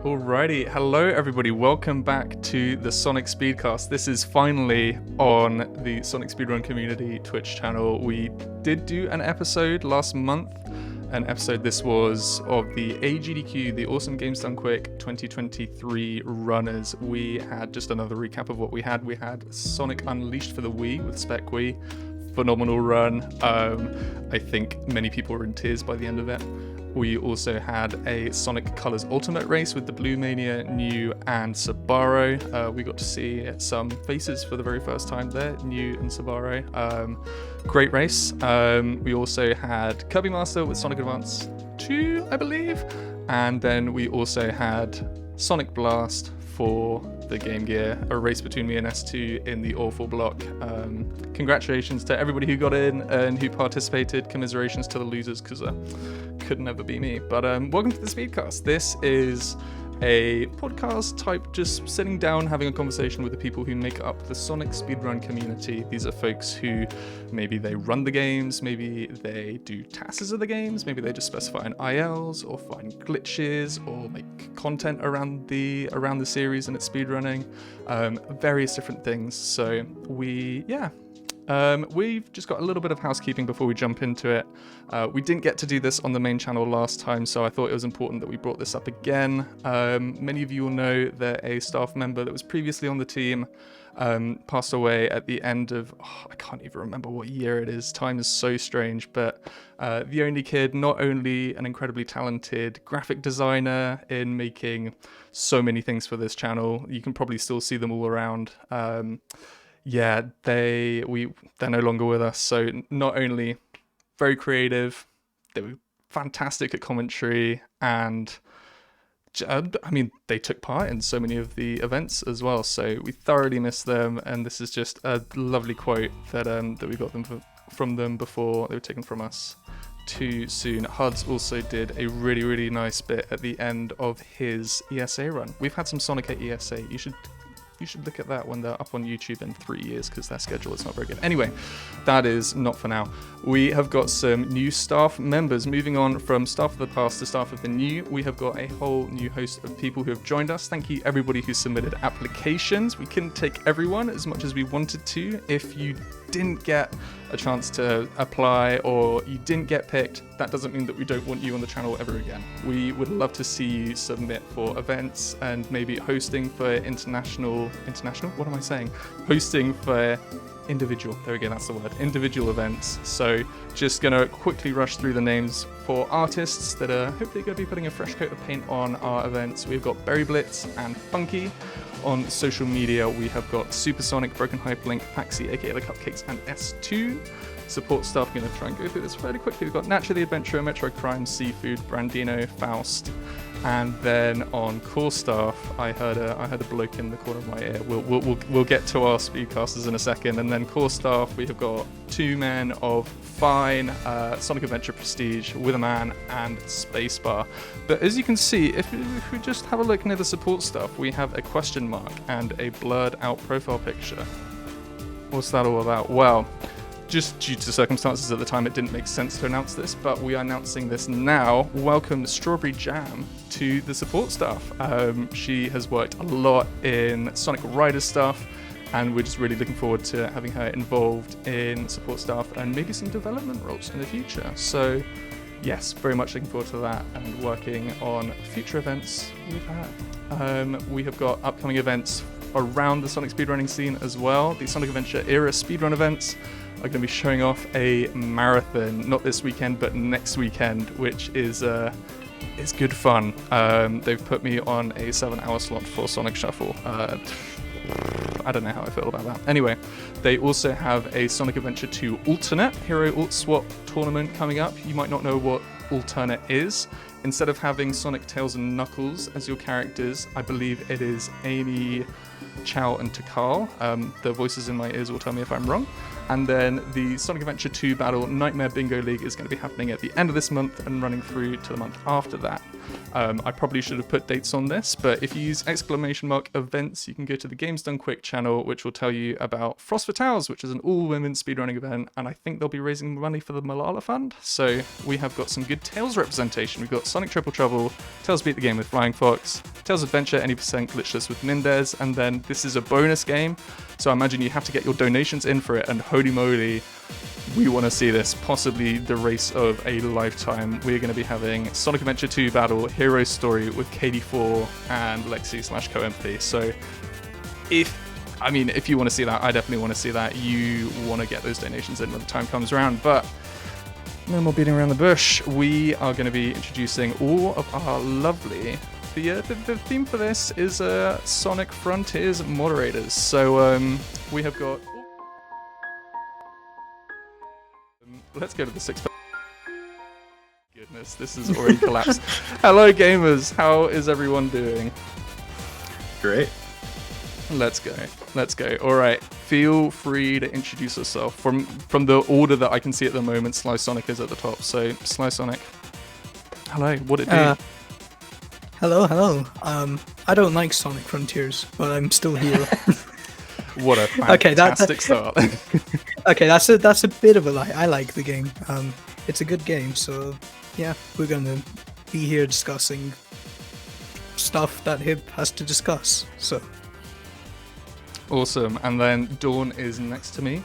Alrighty, hello everybody, welcome back to the Sonic Speedcast. This is finally on the Sonic Speedrunning Community Twitch channel. We did do an episode last month, this was of the AGDQ, the Awesome Games Done Quick 2023 runners. We had just another recap of what we had. We had Sonic Unleashed for the Wii with Spec Wii. Phenomenal run. I think many people were in tears by the end of it. We also had a Sonic Colors Ultimate race with the Blue Mania, New, and Sabaro. We got to see some faces for the very first time there, New and Sabaro. Great race. We also had Kirby Master with Sonic Advance 2, I believe. And then we also had Sonic Blast for the Game Gear, a race between me and S2 in the awful block. Congratulations to everybody who got in and who participated. Commiserations to the losers, because could never be me. But welcome to the Speedcast. This is a podcast type, just sitting down, having a conversation with the people who make up the Sonic Speedrun community. These are folks who maybe they run the games, maybe they do tasks of the games, maybe they just specify in ILs or find glitches or make content around the series and its speedrunning, various different things. So we've just got a little bit of housekeeping before we jump into it. We didn't get to do this on the main channel last time, so I thought it was important that we brought this up again. Many of you will know that a staff member that was previously on the team passed away at the end of, I can't even remember what year it is. Time is so strange, but the only kid, not only an incredibly talented graphic designer in making so many things for this channel, you can probably still see them all around. They're no longer with us. So not only very creative, they were fantastic at commentary, and they took part in so many of the events as well. So we thoroughly miss them, and this is just a lovely quote that we got from them before they were taken from us too soon. Huds also did a really, really nice bit at the end of his ESA run. We've had some Sonic at ESA. You should look at that when they're up on YouTube in 3 years, because their schedule is not very good. Anyway, that is not for now. We have got some new staff members. Moving on from staff of the past to staff of the new, we have got a whole new host of people who have joined us. Thank you everybody who submitted applications. We couldn't take everyone as much as we wanted to. If you didn't get a chance to apply or you didn't get picked, that doesn't mean that we don't want you on the channel ever again. We would love to see you submit for events and maybe hosting for hosting for individual, there we go, that's the word, individual events. So just gonna quickly rush through the names for artists that are hopefully gonna be putting a fresh coat of paint on our events. We've got Berry Blitz and Funky. On social media, we have got Supersonic, Broken Hyperlink, Paxi, aka the Cupcakes, and S2. Support staff, I'm going to try and go through this fairly quickly. We've got Naturally the Adventurer, Metro Crime, Seafood, Brandino, Faust. And then on core staff, I heard a bloke in the corner of my ear. We'll get to our speedcasters in a second. And then core staff, we have got two men of Fine, Sonic Adventure Prestige, Witherman, and Spacebar. But as you can see, if we just have a look near the support staff, we have a question mark and a blurred out profile picture. What's that all about? Well, just due to circumstances at the time, it didn't make sense to announce this, but we are announcing this now. Welcome Strawberry Jam to the support staff. She has worked a lot in Sonic Riders stuff, and we're just really looking forward to having her involved in support staff and maybe some development roles in the future. So yes, very much looking forward to that and working on future events with her. We have got upcoming events around the Sonic speedrunning scene as well. The Sonic Adventure era speedrun events are going to be showing off a marathon, not this weekend, but next weekend, which is good fun. They've put me on a 7-hour slot for Sonic Shuffle. I don't know how I feel about that. Anyway, they also have a Sonic Adventure 2 alternate Hero Alt Swap tournament coming up. You might not know what alternate is. Instead of having Sonic, Tails, and Knuckles as your characters, I believe it is Amy, Chow, and Takal. The voices in my ears will tell me if I'm wrong. And then the Sonic Adventure 2 Battle Nightmare Bingo League is going to be happening at the end of this month and running through to the month after that. I probably should have put dates on this, but if you use !events, you can go to the Games Done Quick channel, which will tell you about Frost for Towels, which is an all-women speedrunning event, and I think they'll be raising money for the Malala Fund. So we have got some good Tails representation. We've got Sonic Triple Trouble, Tails Beat the Game with Flying Fox, Tails Adventure, any percent glitchless with Mendez, and then this is a bonus game, so I imagine you have to get your donations in for it, and holy moly, we want to see this, possibly the race of a lifetime. We're going to be having Sonic Adventure 2 Battle, Hero Story with KD4 and Lexi/Co-Empathy. So if you want to see that, I definitely want to see that. You want to get those donations in when the time comes around. But no more beating around the bush. We are going to be introducing all of our lovely... The theme for this is Sonic Frontiers Moderators. So we have got... Let's go to the 6. Goodness, this has already collapsed. Hello gamers, how is everyone doing? Great. Let's go. All right, feel free to introduce yourself from the order that I can see at the moment. Slysonic is at the top, so Slysonic, hello, what it do? Hello. I don't like Sonic Frontiers, but I'm still here. What a fantastic start. Okay, that's a bit of a lie. I like the game. It's a good game, so yeah, we're gonna be here discussing stuff that Hib has to discuss. So awesome. And then Dawn is next to me.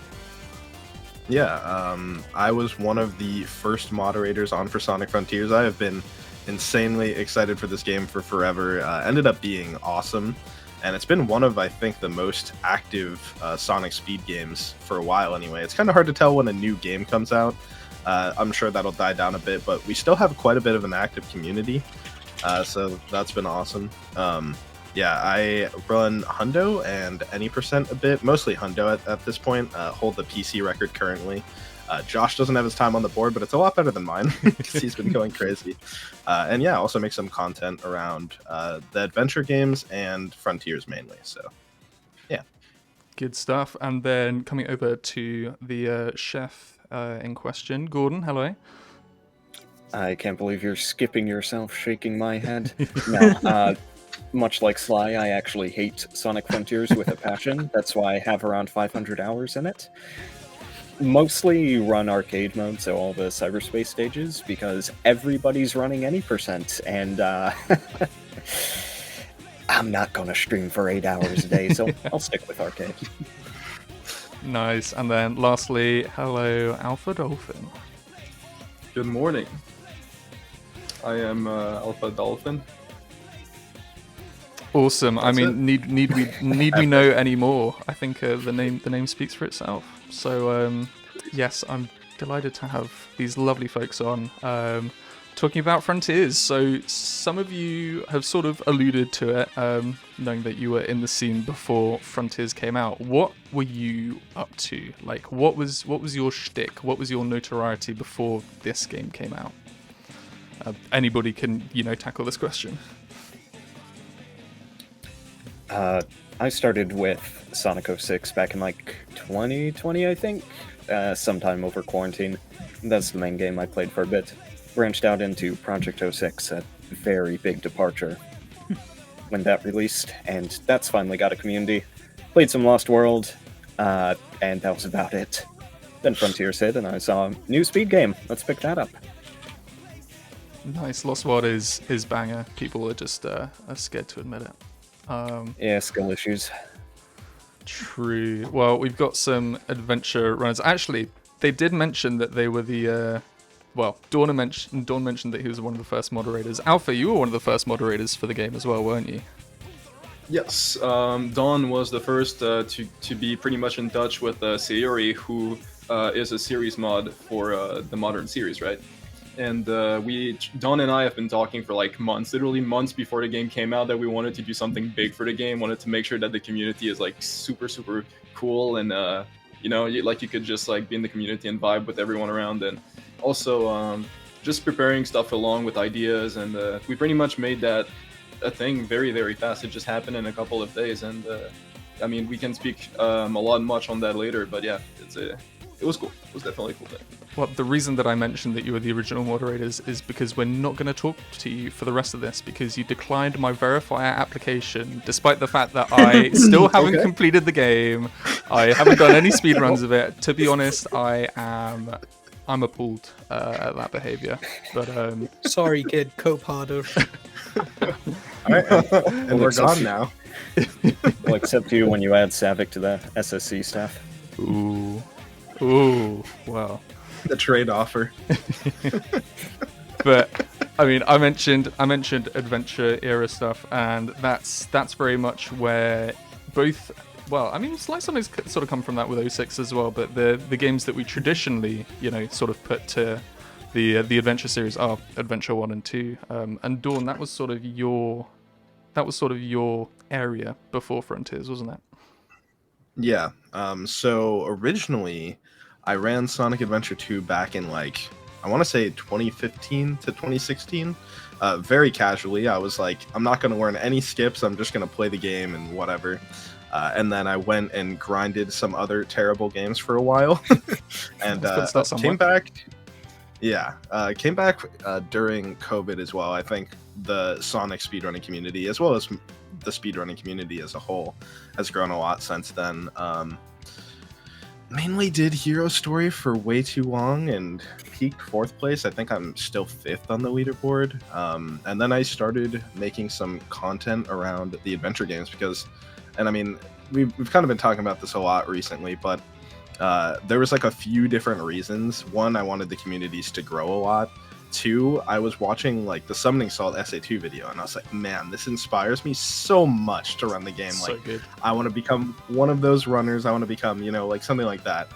Yeah, I was one of the first moderators on for Sonic Frontiers. I have been insanely excited for this game for forever. Ended up being awesome. And it's been one of, I think, the most active Sonic Speed games for a while anyway. It's kind of hard to tell when a new game comes out. I'm sure that'll die down a bit, but we still have quite a bit of an active community. So that's been awesome. Yeah, I run Hundo and any percent a bit, mostly Hundo at this point. Hold the PC record currently. Josh doesn't have his time on the board, but it's a lot better than mine because he's been going crazy. And yeah, also make some content around the adventure games and Frontiers mainly. So yeah. Good stuff. And then coming over to the chef in question, Gordon, hello. I can't believe you're skipping yourself, shaking my head. No, much like Sly, I actually hate Sonic Frontiers with a passion. That's why I have around 500 hours in it. Mostly run arcade mode, so all the cyberspace stages, because everybody's running any percent, and I'm not gonna stream for 8 hours a day, so I'll stick with arcade. Nice. And then lastly, hello, AlphaDolphin. Good morning. I am AlphaDolphin. Awesome. That's I mean, need we know any more? I think the name speaks for itself. So yes, I'm delighted to have these lovely folks on talking about Frontiers. So some of you have sort of alluded to it, knowing that you were in the scene before Frontiers came out. What were you up to? Like, what was your shtick? What was your notoriety before this game came out? Anybody can tackle this question. I started with Sonic 06 back in like 2020, I think, sometime over quarantine. That's the main game I played for a bit. Branched out into Project 06, a very big departure when that released, and that's finally got a community. Played some Lost World, and that was about it. Then Frontiers hit, and I saw a new speed game. Let's pick that up. Nice. Lost World is banger. People are just are scared to admit it. Yeah, skill issues. True. Well, we've got some adventure runners. Actually, they did mention that they were the... Dawn mentioned that he was one of the first moderators. Alpha, you were one of the first moderators for the game as well, weren't you? Yes, Dawn was the first to be pretty much in touch with Sayori, who is a series mod for the modern series, right? And Dawn and I have been talking for like months, literally months before the game came out, that we wanted to do something big for the game, wanted to make sure that the community is like super, super cool, and you could just like be in the community and vibe with everyone around, and also just preparing stuff along with ideas, and we pretty much made that a thing very, very fast. It just happened in a couple of days, and I mean, we can speak much on that later, but yeah, it was cool. It was definitely a cool thing. Well, the reason that I mentioned that you were the original moderators is because we're not going to talk to you for the rest of this, because you declined my verifier application, despite the fact that I still haven't completed the game. I haven't done any speedruns of it. To be honest, I'm appalled at that behavior. But sorry, kid, cope harder. All right, and we're accept gone you. now. We'll accept you when you add Savic to the SSC staff. Ooh. Ooh. Wow. The trade offer. But I mean, I mentioned adventure era stuff, and that's very much where both. Well, I mean, Slysonic's sort of come from that with 06 as well, but the games that we traditionally, sort of put to the adventure series are Adventure 1 and 2. And Dawn, that was sort of your area before Frontiers, wasn't it? Yeah. So originally, I ran Sonic Adventure 2 back in I want to say 2015 to 2016. Very casually, I was like, I'm not going to learn any skips. I'm just going to play the game and whatever. And then I went and grinded some other terrible games for a while, and came back. Yeah, came back during COVID as well. I think the Sonic Speedrunning Community, as well as the speedrunning community as a whole, has grown a lot since then. Mainly did Hero Story for way too long and peaked 4th place. I think I'm still 5th on the leaderboard. And then I started making some content around the adventure games because, and I mean, we've kind of been talking about this a lot recently, but there was a few different reasons. One, I wanted the communities to grow a lot. 2, I was watching the Summoning Salt SA2 video, and I was like, man, this inspires me so much to run the game. So good. I want to become one of those runners. I want to become, something like that.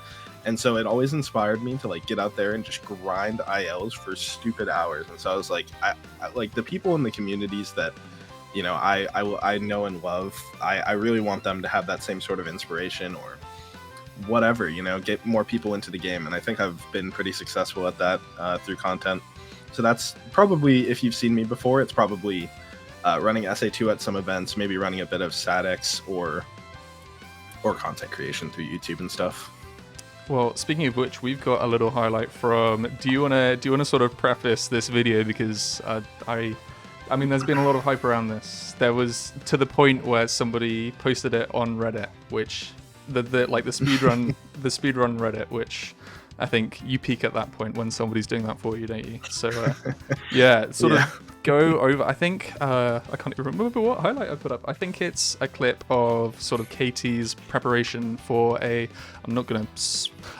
And so it always inspired me to get out there and just grind ILs for stupid hours. And so I was like, I the people in the communities that, I know and love, I really want them to have that same sort of inspiration or whatever, get more people into the game. And I think I've been pretty successful at that through content. So that's probably, if you've seen me before, it's probably running SA2 at some events, maybe running a bit of SADX or content creation through YouTube and stuff. Well, speaking of which, we've got a little highlight from. Do you wanna sort of preface this video, because I mean, there's been a lot of hype around this. There was, to the point where somebody posted it on Reddit, which the speedrun the speedrun Reddit, which I think you peak at that point when somebody's doing that for you, don't you? So yeah, sort of go over. I think I can't even remember what highlight I put up. I think it's a clip of sort of Katie's preparation for a. I'm not gonna.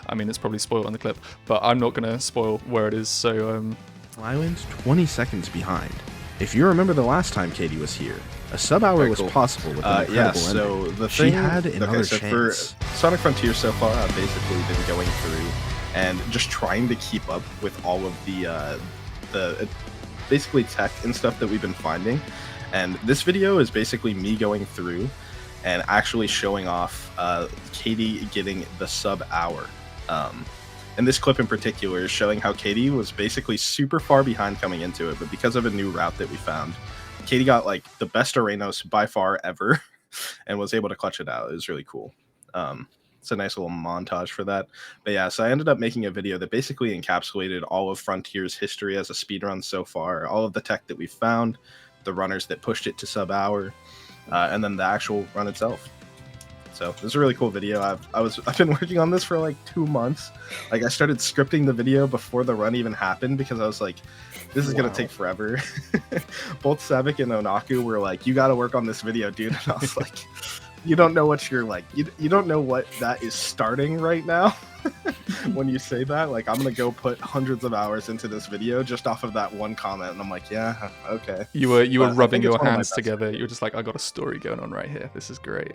I mean, it's probably spoiled on the clip, but I'm not gonna spoil where it is. So Island's 20 seconds behind. If you remember the last time Katie was here, a sub-hour was possible with an incredible so ending. the She thing, had another chance. For Sonic Frontiers so far, I've basically been going through and just trying to keep up with all of the basically tech and stuff that we've been finding. And this video is basically me going through and actually showing off Katie getting the sub-hour. And this clip in particular is showing how Katie was basically super far behind coming into it, but because of a new route that we found, Katie got the best Arenos by far ever and was able to clutch it out. It was really cool. It's a nice little montage for that. But yeah, so I ended up making a video that basically encapsulated all of Frontier's history as a speedrun so far, all of the tech that we found, the runners that pushed it to sub-hour, and then the actual run itself. So this is a really cool video. I've been working on this for 2 months. I started scripting the video before the run even happened because I was like, this is gonna take forever. Both Savic and Onaku were like, you gotta work on this video, dude. And I was like, you don't know what you're you don't know what that is starting right now. When you say that, I'm gonna go put hundreds of hours into this video just off of that one comment. And I'm like, yeah, okay. You were rubbing your hands together. You were just like, I got a story going on right here. This is great.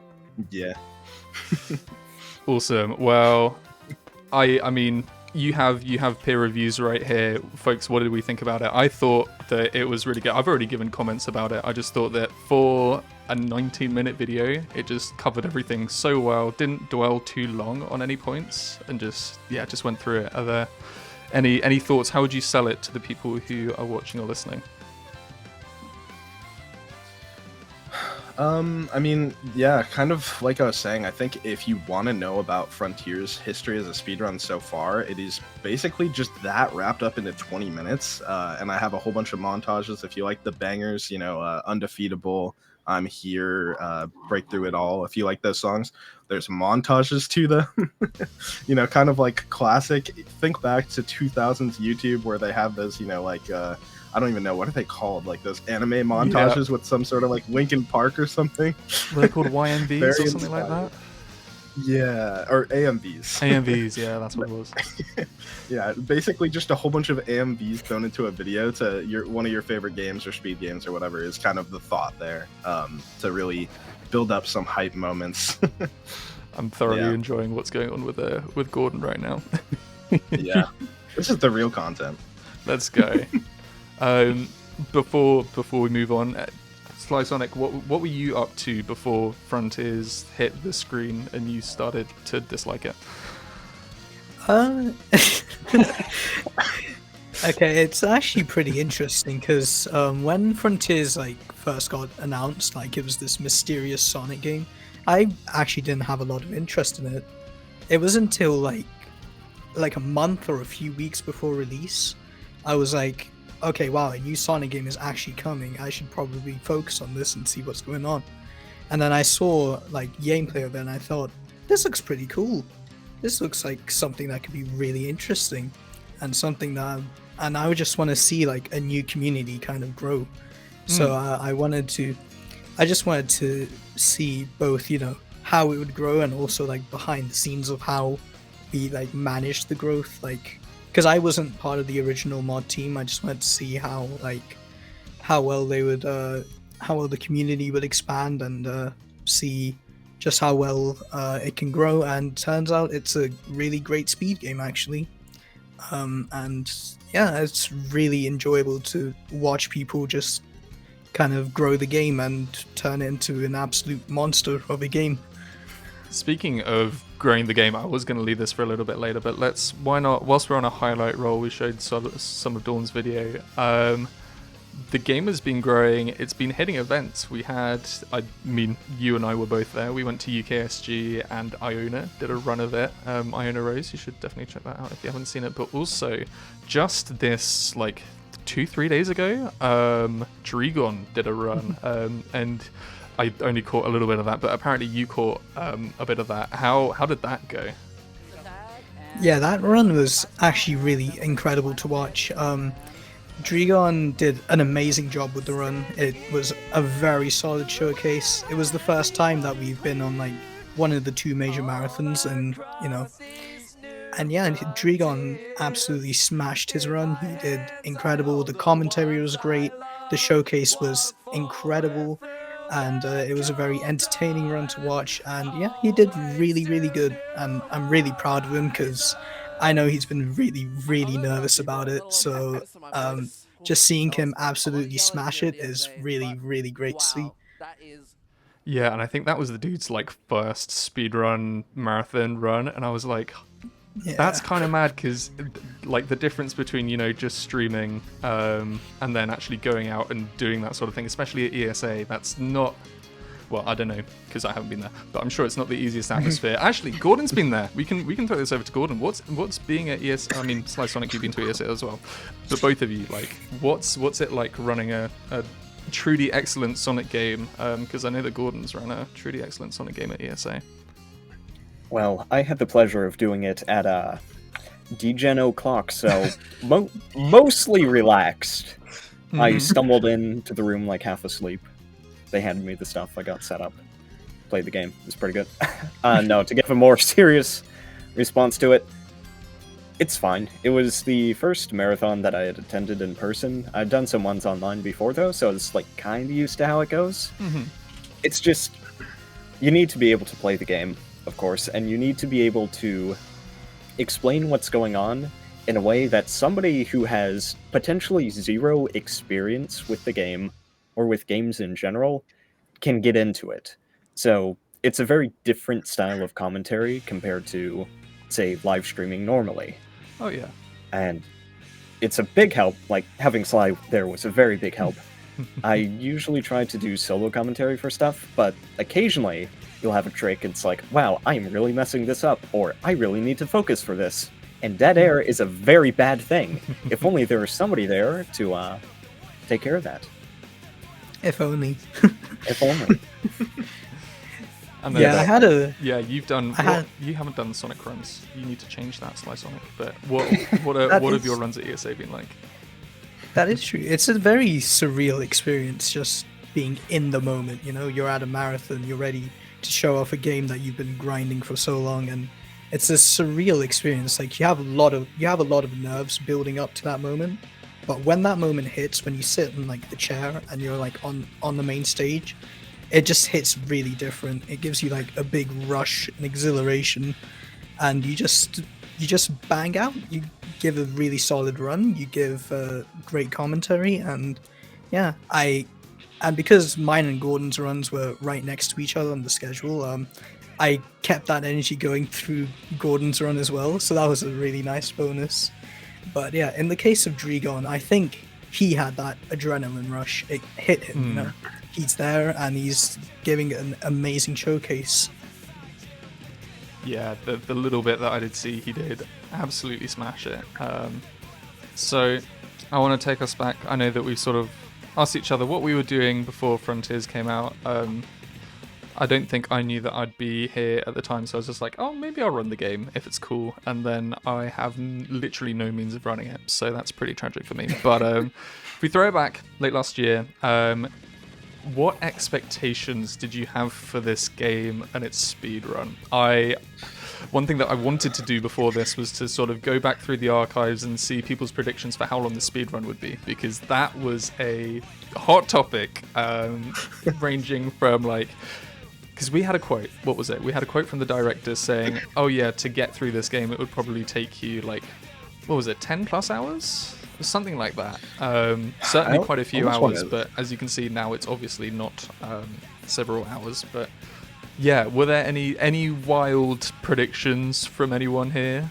Yeah. Awesome. Well, I mean, you have peer reviews right here, folks. What did we think about it? I thought that it was really good. I've already given comments about it. I just thought that for a 19-minute video, it just covered everything so well. Didn't dwell too long on any points, and just went through it. Are there any thoughts? How would you sell it to the people who are watching or listening? I mean, yeah, kind of like I was saying, I think if you want to know about Frontier's history as a speedrun so far, it is basically just that wrapped up into 20 minutes. And I have a whole bunch of montages. If you like the bangers, Undefeatable, I'm Here, Break Through It All. If you like those songs, there's montages to them. Kind of like classic. Think back to 2000s YouTube where they have those, I don't even know, what are they called? Like those anime montages with some sort of like Linkin Park or something. Were they called YMVs Very or something like that? Yeah, or AMVs. AMVs, yeah, that's what it was. Yeah, basically just a whole bunch of AMVs thrown into a video to one of your favorite games or speed games or whatever is kind of the thought there, to really build up some hype moments. I'm thoroughly enjoying what's going on with Gordon right now. Yeah, this is the real content. Let's go. Before we move on, Slysonic, what were you up to before Frontiers hit the screen and you started to dislike it? Okay, it's actually pretty interesting because when Frontiers first got announced, it was this mysterious Sonic game, I actually didn't have a lot of interest in it. It was until like a month or a few weeks before release, I was like, okay, wow, a new Sonic game is actually coming. I should probably focus on this and see what's going on. And then I saw gameplay of it and I thought, this looks pretty cool. This looks like something that could be really interesting and something that I would just want to see a new community kind of grow. So I just wanted to see both, how it would grow and also behind the scenes of how we managed the growth, because I wasn't part of the original mod team. I just wanted to see how well they would how well the community would expand and see just how well it can grow. And turns out it's a really great speed game actually, and yeah, it's really enjoyable to watch people just kind of grow the game and turn it into an absolute monster of a game. Speaking of growing the game, I was going to leave this for a little bit later, but why not, whilst we're on a highlight roll, we showed some of Dawn's video. The game has been growing, it's been hitting events. You and I were both there. We went to UKSG and Iona did a run of it. Iona Rose, you should definitely check that out if you haven't seen it. But also, just this 2-3 days ago, Drigon did a run, and I only caught a little bit of that, but apparently you caught a bit of that. How did that go? Yeah, that run was actually really incredible to watch. Drigon did an amazing job with the run. It was a very solid showcase. It was the first time that we've been on one of the two major marathons, and Drigon absolutely smashed his run. He did incredible. The commentary was great. The showcase was incredible. And it was a very entertaining run to watch, and yeah, he did really, really good, and I'm really proud of him because I know he's been really, really nervous about it, so just seeing him absolutely smash it is really, really great to see. Yeah, and I think that was the dude's first speedrun marathon run, and I was like, yeah. That's kind of mad because the difference between just streaming and then actually going out and doing that sort of thing, especially at ESA, that's not, well, I don't know because I haven't been there, but I'm sure it's not the easiest atmosphere. Actually, Gordon's been there. We can throw this over to Gordon. What's being at ESA? I mean, Slysonic, you've been to ESA as well, but both of you, what's it like running a truly excellent Sonic game? Because I know that Gordon's ran a truly excellent Sonic game at ESA. Well, I had the pleasure of doing it at DGen o'clock, so mostly relaxed. Mm-hmm. I stumbled into the room half asleep. They handed me the stuff, I got set up, played the game. It was pretty good. No, to give a more serious response to it, it's fine. It was the first marathon that I had attended in person. I'd done some ones online before, though, so I was kind of used to how it goes. Mm-hmm. It's just, you need to be able to play the game, of course, and you need to be able to explain what's going on in a way that somebody who has potentially zero experience with the game, or with games in general, can get into it. So it's a very different style of commentary compared to, say, live streaming normally. Oh yeah. And it's a big help, having Sly there was a very big help. I usually try to do solo commentary for stuff, but occasionally you'll have a trick, it's wow, I'm really messing this up, or I really need to focus for this. And dead air is a very bad thing. If only there was somebody there to take care of that. If only. If only. Yeah, I had a... Yeah, you haven't done Sonic runs. You need to change that, Slysonic. But what have your runs at ESA been like? That is true. It's a very surreal experience just being in the moment, you know? You're at a marathon, you're ready to show off a game that you've been grinding for so long, and it's a surreal experience. Like you have a lot of nerves building up to that moment, but when that moment hits, when you sit in like the chair and you're like on the main stage, it just hits really different. It gives you like a big rush and exhilaration, and you just bang out. You give a really solid run. You give great commentary, and yeah, and because mine and Gordon's runs were right next to each other on the schedule, I kept that energy going through Gordon's run as well. So that was a really nice bonus. But yeah, in the case of Drigon, I think he had that adrenaline rush. It hit him, you know. He's there and he's giving an amazing showcase. Yeah, the little bit that I did see, he did absolutely smash it. So I want to take us back. I know that we sort of asked each other what we were doing before Frontiers came out. I don't think I knew that I'd be here at the time, so I was just like, oh, maybe I'll run the game if it's cool. And then I have literally no means of running it, so that's pretty tragic for me. But if we throw it back late last year, what expectations did you have for this game and its speedrun? One thing that I wanted to do before this was to sort of go back through the archives and see people's predictions for how long the speedrun would be, because that was a hot topic, ranging from like, because we had a quote, what was it? We had a quote from the director saying, oh yeah, to get through this game, it would probably take you like, what was it, 10 plus hours? Something like that. Certainly quite a few hours, but as you can see now, it's obviously not several hours. But yeah, were there any wild predictions from anyone here?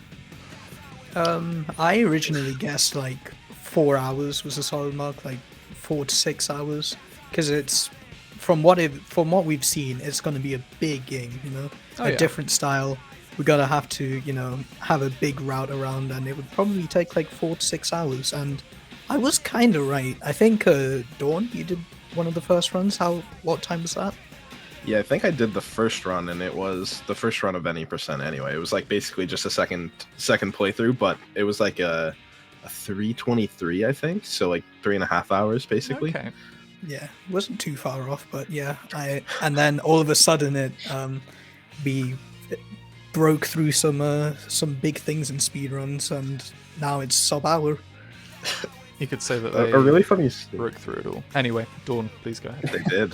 I originally guessed like 4 hours was a solid mark, like 4 to 6 hours, because it's from what we've seen, it's going to be a big game, you know, different style. We're gonna have to, you know, have a big route around, and it would probably take like 4 to 6 hours. And I was kind of right. I think Dawn, you did one of the first runs. What time was that? Yeah, I think I did the first run, and it was the first run of any percent anyway. It was like basically just a second playthrough, but it was like a 3:23, I think. So like 3.5 hours basically. Okay. Yeah, it wasn't too far off, but yeah, and then all of a sudden it broke through some big things in speedruns, and now it's sub-hour. You could say that they a really funny broke through it all. Anyway, Dawn, please go ahead. They did.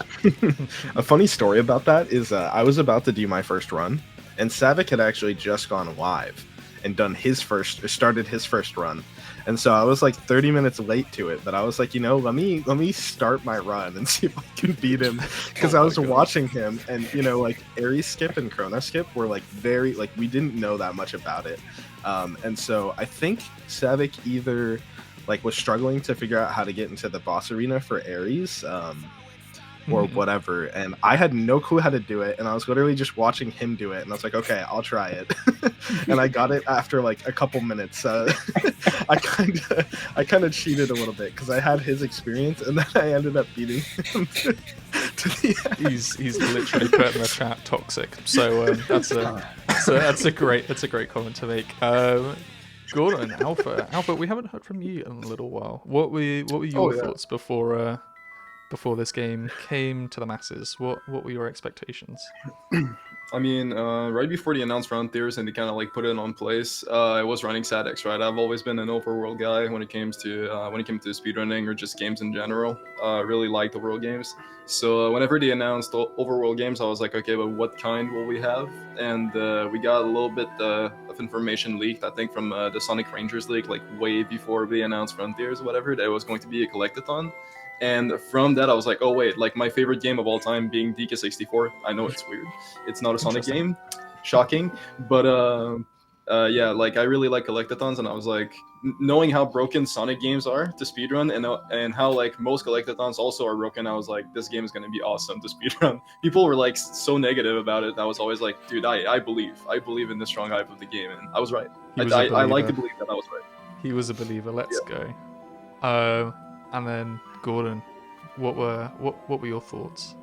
A funny story about that is I was about to do my first run, and Savick had actually just gone live and started his first run. And so I was like 30 minutes late to it, but I was like, you know, let me start my run and see if I can beat him, because I was watching him, and you know, like Aries Skip and Chrono Skip were like very, like, we didn't know that much about it, and so I think Savick either like was struggling to figure out how to get into the boss arena for Aries, or whatever, and I had no clue how to do it, and I was literally just watching him do it, and I was like, okay, I'll try it. And I got it after like a couple minutes. I kind of cheated a little bit because I had his experience, and then I ended up beating him to the end. He's literally put in the chat toxic, so that's a great comment to make. Gordon, Alpha, we haven't heard from you in a little while. What were your thoughts before this game came to the masses? What were your expectations? I mean, right before they announced Frontiers and they kind of like put it on place, I was running SADX, right? I've always been an overworld guy when it came to speedrunning or just games in general. I really liked overworld games. So whenever they announced overworld games, I was like, okay, but what kind will we have? And we got a little bit of information leaked, I think, from the Sonic Rangers leak, like way before they announced Frontiers or whatever, that it was going to be a collectathon. And from that, I was like, oh wait, like my favorite game of all time being DK64. I know it's weird. It's not a Sonic game. Shocking. But yeah, like I really like collectathons, and I was like, knowing how broken Sonic games are to speedrun, and how like most collectathons also are broken, I was like, this game is going to be awesome to speedrun. People were like so negative about it. I was always like, dude, I believe in the strong hype of the game, and I was right. I like to believe that I was right. He was a believer. Let's go. And then Gordon, what were your thoughts?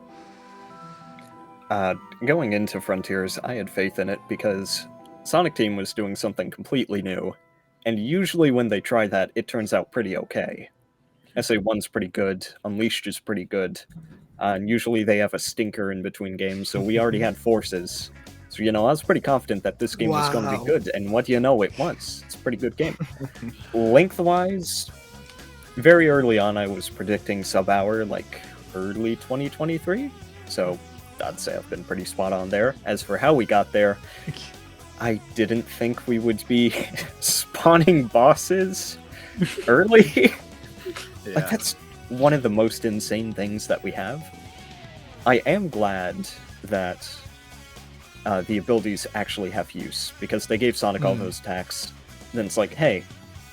Going into Frontiers, I had faith in it because Sonic Team was doing something completely new, and usually when they try that, it turns out pretty okay. SA1's pretty good. Unleashed is pretty good. And usually they have a stinker in between games, so we already had Forces. So, I was pretty confident that this game was going to be Wow. good, and what do you know, it was. It's a pretty good game. Lengthwise, very early on I was predicting sub-hour, like, early 2023, so I'd say I've been pretty spot on there. As for how we got there, I didn't think we would be spawning bosses early. Yeah. Like, that's one of the most insane things that we have. I am glad that the abilities actually have use, because they gave Sonic all those attacks. Then it's like, hey,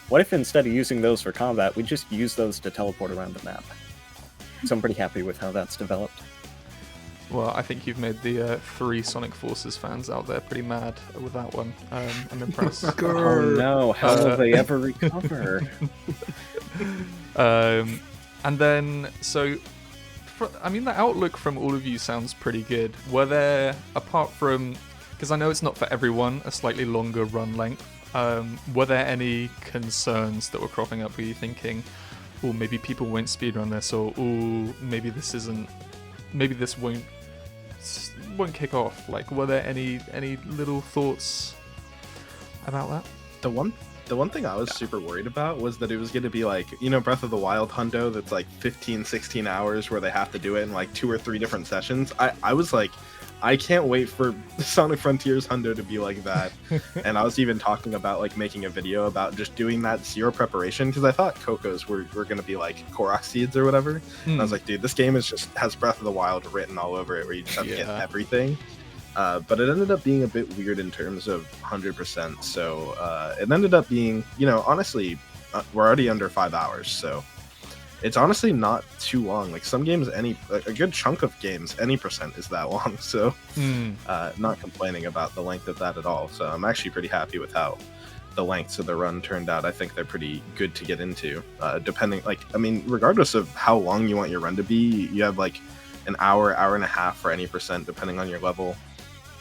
what if instead of using those for combat, we just use those to teleport around the map? So I'm pretty happy with how that's developed. Well, I think you've made the 3 Sonic Forces fans out there pretty mad with that one. I'm impressed. Oh no, how will they ever recover? And then, so, the outlook from all of you sounds pretty good. Were there, apart from, because I know it's not for everyone, a slightly longer run length, were there any concerns that were cropping up? Were you thinking, oh, maybe people won't speedrun this, or oh, maybe this won't kick off? Like, were there any little thoughts about that? The one thing I was super worried about was that it was going to be like, Breath of the Wild Hundo that's like 15, 16 hours where they have to do it in like 2 or 3 different sessions. I was like, I can't wait for Sonic Frontiers Hundo to be like that. And I was even talking about like making a video about just doing that zero preparation, because I thought Cocos were going to be like Korok seeds or whatever. And I was like, dude, this game has Breath of the Wild written all over it, where you just have to get everything. But it ended up being a bit weird in terms of 100%. So it ended up being, honestly, we're already under 5 hours. So it's honestly not too long. Like some games, a good chunk of games, any percent is that long. So not complaining about the length of that at all. So I'm actually pretty happy with how the lengths of the run turned out. I think they're pretty good to get into. Regardless of how long you want your run to be, you have like an hour and a half for any percent, depending on your level.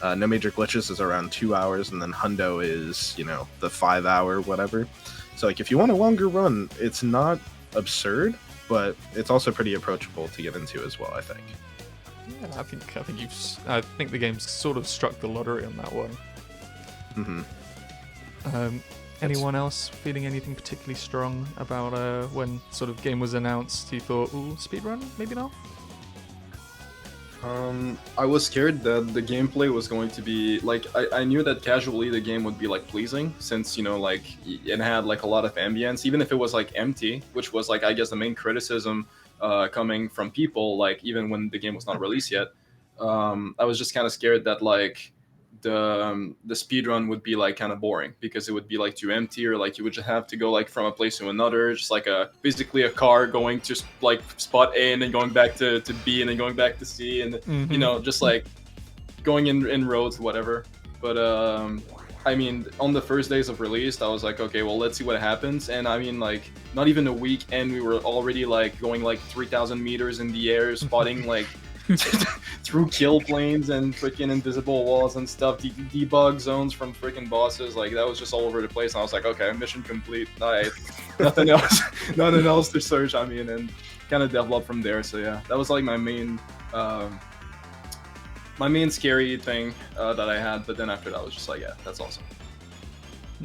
No Major Glitches is around 2 hours, and then Hundo is, the 5 hour whatever. So like if you want a longer run, it's not absurd, but it's also pretty approachable to get into as well, I think. Yeah, I think the game's sort of struck the lottery on that one. Anyone else feeling anything particularly strong about when sort of game was announced? You thought, ooh, speedrun? Maybe not? I was scared that the gameplay was going to be like, I knew that casually the game would be like pleasing, since like it had like a lot of ambience, even if it was like empty, which was like I guess the main criticism coming from people, like even when the game was not released yet. I was just kind of scared that like the speedrun would be like kind of boring, because it would be like too empty, or like you would just have to go like from a place to another, just like basically a car going to like spot A and then going back to B and then going back to C, and just like going in roads, whatever. But on the first days of release, I was like, okay, well, let's see what happens. And like not even a week, and we were already like going like 3,000 meters in the air, spotting like through kill planes and freaking invisible walls and stuff, debug zones from freaking bosses. Like that was just all over the place, and I was like, okay, mission complete. Nothing else to search. And kind of develop from there. So yeah, that was like my main scary thing that I had. But then after that, I was just like, yeah, that's awesome.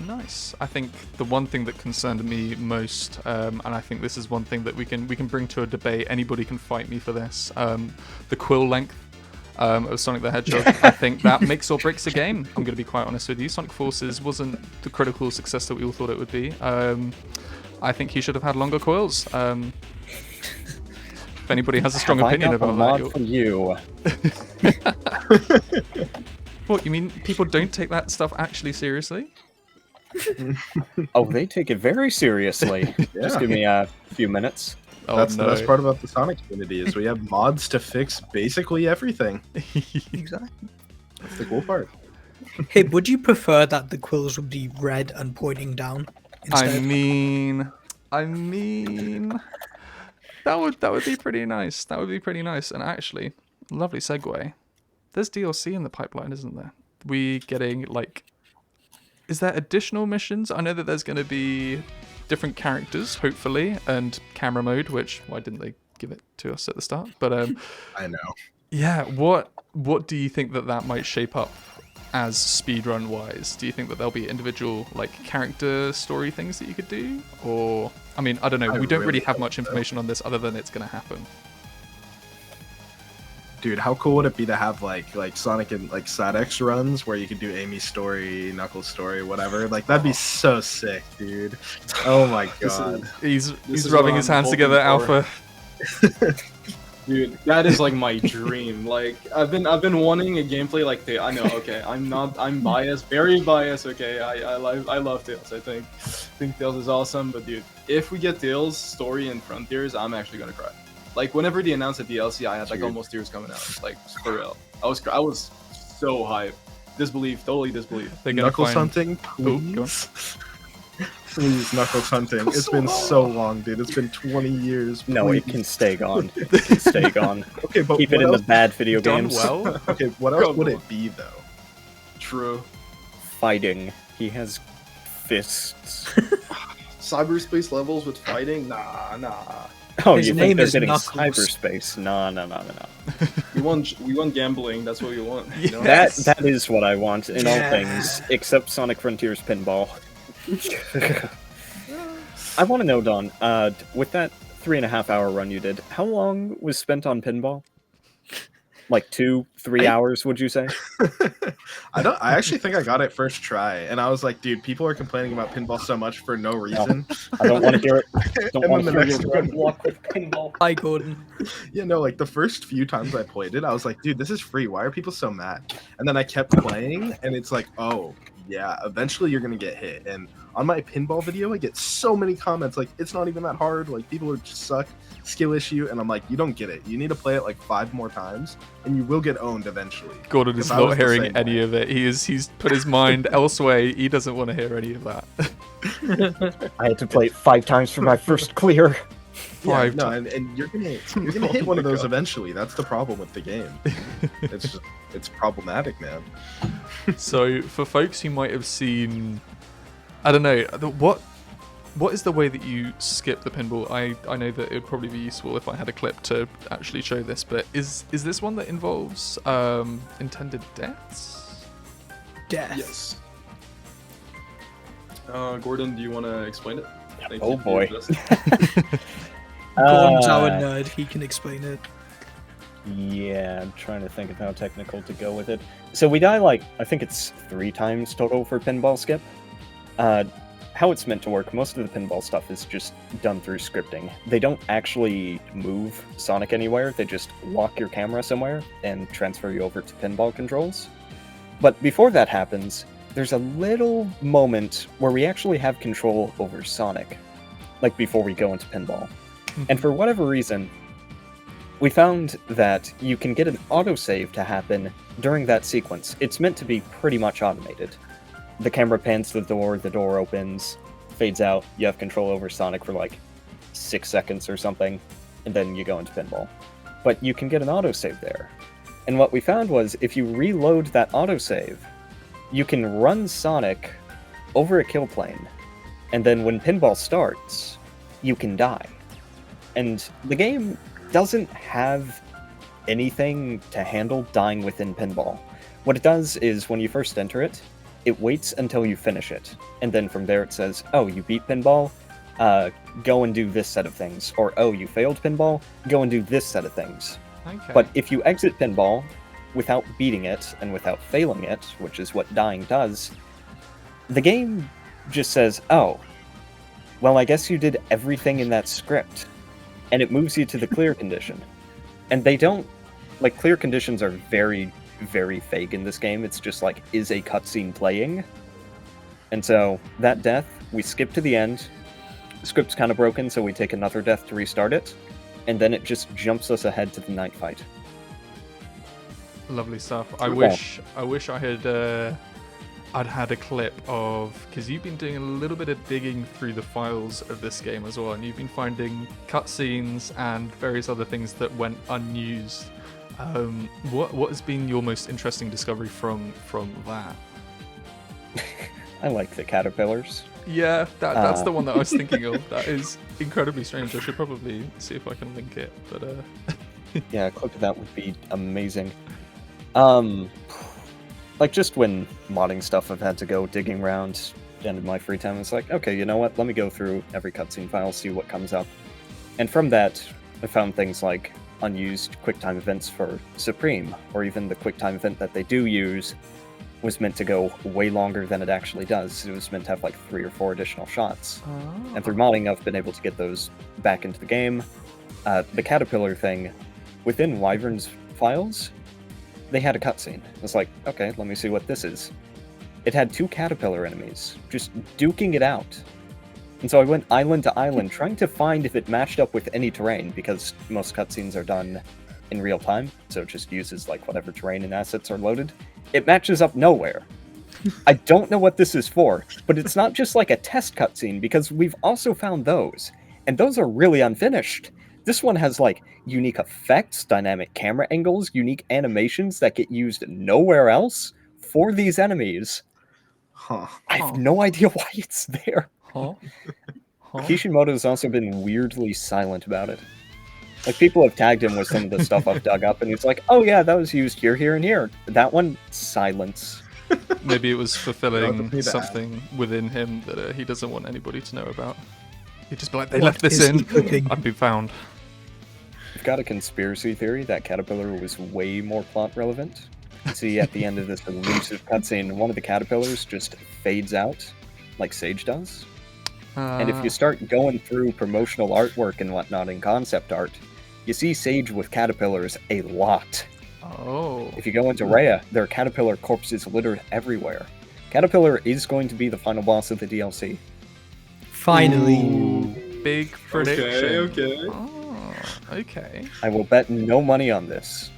Nice. I think the one thing that concerned me most, and I think this is one thing that we can bring to a debate. Anybody can fight me for this. The quill length of Sonic the Hedgehog. I think that makes or breaks a game. I'm going to be quite honest with you. Sonic Forces wasn't the critical success that we all thought it would be. I think he should have had longer quills. If anybody has a strong opinion about that, for you. What, you mean people don't take that stuff actually seriously? Oh, they take it very seriously. Just give me a few minutes. That's the best part about the Sonic community, is we have mods to fix basically everything. Exactly. That's the cool part. Hey, would you prefer that the quills would be red and pointing down instead? I mean, that would be pretty nice. That would be pretty nice. And actually, lovely segue. There's DLC in the pipeline, isn't there? We getting like, is there additional missions? I know that there's going to be different characters, hopefully, and camera mode. Which why didn't they give it to us at the start? But I know. yeah, what do you think that might shape up as speedrun wise? Do you think that there'll be individual like character story things that you could do, or I mean, I don't know. We don't really have much information on this other than it's going to happen. Dude, how cool would it be to have like Sonic and like SADX runs where you could do Amy's story, Knuckles' story, whatever? Like that'd be so sick, dude. Oh my god. He's rubbing his hands together, Alpha. Dude, that is like my dream. Like I've been wanting a gameplay like Tails. I know, okay, I'm biased, very biased. Okay, I love Tails. I think Tails is awesome. But dude, if we get Tails' story in Frontiers, I'm actually gonna cry. Like whenever they announced the DLC, I had like almost tears coming out. Like for real, I was so hyped. Totally disbelief. Knuckles hunting, please. Please, Knuckles hunting. It's been so long, dude. It's been 20 years. Please. No, it can stay gone. It can stay gone. Okay, but keep it in the bad video done games. Well? Okay, what else would it be though? True. Fighting. He has fists. Cyberspace levels with fighting? Nah. Oh, His you name think they're is getting Knuckles. cyberspace? No. We want gambling. That's what we want. You know? Yes. That is what I want in all Yeah. things, except Sonic Frontiers pinball. I want to know, Don, with that 3.5-hour run you did, how long was spent on pinball? Like 2-3 hours, would you say? I actually think I got it first try, and I was like, dude, people are complaining about pinball so much for no reason. I don't want to hear it. Don't And want then to the hear next your one- good luck with pinball. Hi, Gordon. Yeah, no, like the first few times I played it, I was like, dude, this is free. Why are people so mad? And then I kept playing, and it's like, oh, yeah, eventually you're gonna get hit. And on my pinball video, I get so many comments like, it's not even that hard. Like, people are just suck, skill issue. And I'm like, you don't get it. You need to play it like 5 more times, and you will get owned eventually. Gordon is If I was not the hearing same any way. of it. He's put his mind elsewhere. He doesn't want to hear any of that. I had to play it 5 times for my first clear. Yeah, Five no, and you're gonna hit Oh one of my those God. eventually. That's the problem with the game. It's problematic, man. So for folks who might have seen, I don't know, what is the way that you skip the pinball? I know that it would probably be useful if I had a clip to actually show this, but is this one that involves intended deaths? Death. Yes. Gordon, do you want to explain it? Thank Oh you for boy. this. Gordon's our nerd. He can explain it. Yeah, I'm trying to think of how technical to go with it. So we die like, I think it's 3 times total for pinball skip. How it's meant to work, most of the pinball stuff is just done through scripting. They don't actually move Sonic anywhere, they just lock your camera somewhere and transfer you over to pinball controls. But before that happens, there's a little moment where we actually have control over Sonic, like before we go into pinball. And for whatever reason, we found that you can get an autosave to happen during that sequence. It's meant to be pretty much automated. The camera pans to the door opens, fades out, you have control over Sonic for like 6 seconds or something, and then you go into pinball. But you can get an autosave there. And what we found was, if you reload that autosave, you can run Sonic over a kill plane, and then when pinball starts, you can die. And the game doesn't have anything to handle dying within pinball. What it does is, when you first enter it, it waits until you finish it, and then from there it says, oh, you beat pinball, go and do this set of things, or oh, you failed pinball, go and do this set of things. Okay. But if you exit pinball without beating it and without failing it, which is what dying does, the game just says, oh, well, I guess you did everything in that script, and it moves you to the clear condition. And they don't, like, clear conditions are very, very vague in this game. It's just like, is a cutscene playing? And so, that death, we skip to the end, the script's kind of broken, so we take another death to restart it, and then it just jumps us ahead to the night fight. Lovely stuff. I Cool. wish I had I'd had a clip of, because you've been doing a little bit of digging through the files of this game as well, and you've been finding cutscenes and various other things that went unused. What has been your most interesting discovery from that? I like the caterpillars. Yeah, that's the one that I was thinking of. That is incredibly strange. I should probably see if I can link it, but Yeah, a clip of that would be amazing. Like, just when modding stuff, I've had to go digging around in my free time. It's like, okay, you know what? Let me go through every cutscene file, see what comes up. And from that, I found things like unused QuickTime events for Supreme, or even the QuickTime event that they do use was meant to go way longer than it actually does. It was meant to have like 3 or 4 additional shots. And through modding, I've been able to get those back into the game. The caterpillar thing, within Wyvern's files, they had a cutscene. I was like, okay, let me see what this is. It had 2 caterpillar enemies, just duking it out. And so I went island to island, trying to find if it matched up with any terrain, because most cutscenes are done in real time, so it just uses like whatever terrain and assets are loaded. It matches up nowhere. I don't know what this is for, but it's not just like a test cutscene, because we've also found those, and those are really unfinished. This one has like unique effects, dynamic camera angles, unique animations that get used nowhere else for these enemies. Huh. I have no idea why it's there. Huh? Kishimoto has also been weirdly silent about it. Like, people have tagged him with some of the stuff I've dug up, and he's like, oh yeah, that was used here, here, and here. That one, silence. Maybe it was No, fulfilling the something within him that he doesn't want anybody to know about. He'd just be like, they What left this is he in. cooking? I've been found. I've got a conspiracy theory that Caterpillar was way more plot relevant. See, at the end of this elusive cutscene, one of the caterpillars just fades out, like Sage does. And if you start going through promotional artwork and whatnot in concept art, you see Sage with caterpillars a lot. Oh. If you go into Rhea, there are caterpillar corpses littered everywhere. Caterpillar is going to be the final boss of the DLC. Finally. Big prediction. Okay. Oh, okay. I will bet no money on this.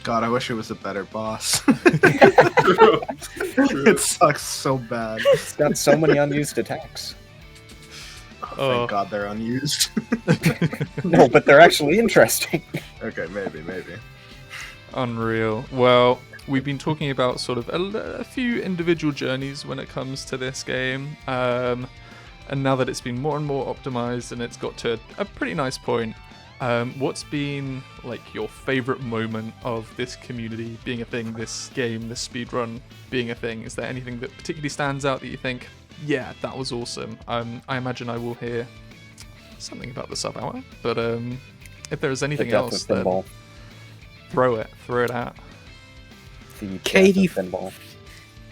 God, I wish it was a better boss. True. It sucks so bad. It's got so many unused attacks. Oh, thank God they're unused. No, but they're actually interesting. Okay, maybe. Unreal. Well, we've been talking about sort of a few individual journeys when it comes to this game. And now that it's been more and more optimized and it's got to a pretty nice point, what's been like your favorite moment of this community being a thing, this game, this speedrun being a thing? Is there anything that particularly stands out that you think, yeah, that was awesome? I imagine I will hear something about the sub hour, but if there is anything else, then throw it out. The Katie Pinball.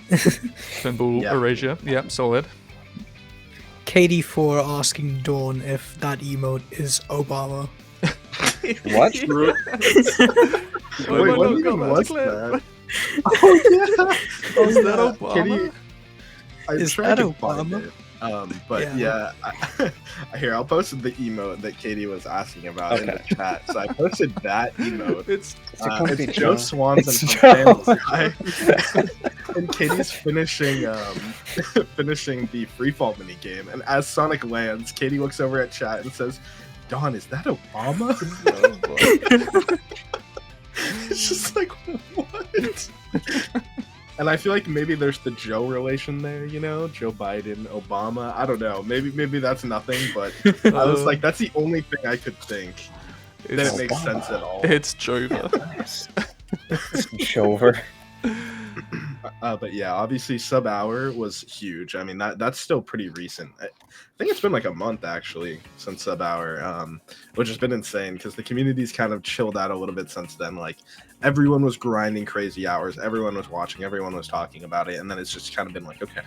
Pinball Yeah. erasure, yep, solid. Katie for asking Dawn if that emote is Obama. What? True. Wait, what even was that? Is that Obama? Kitty, I Is tried that to find Obama? it. But yeah, here, I'll post the emote that Katie was asking about in the chat. So I posted that emote. It's It's Joe Swans and It's Family Joe. Guy. And Katie's finishing finishing the freefall mini game, and as Sonic lands, Katie looks over at chat and says, "Dawn, is that Obama?" It's just like, what? And I feel like maybe there's the Joe relation there, you know, Joe Biden, Obama. I don't know. Maybe that's nothing, but I was like, that's the only thing I could think that it makes sense at all. It's Jova. Shover. But yeah, obviously Sub Hour was huge. I mean, that's still pretty recent. I think it's been like a month actually since Sub Hour, which has been insane because the community's kind of chilled out a little bit since then. Like everyone was grinding crazy hours, everyone was watching, everyone was talking about it, and then it's just kind of been like, okay,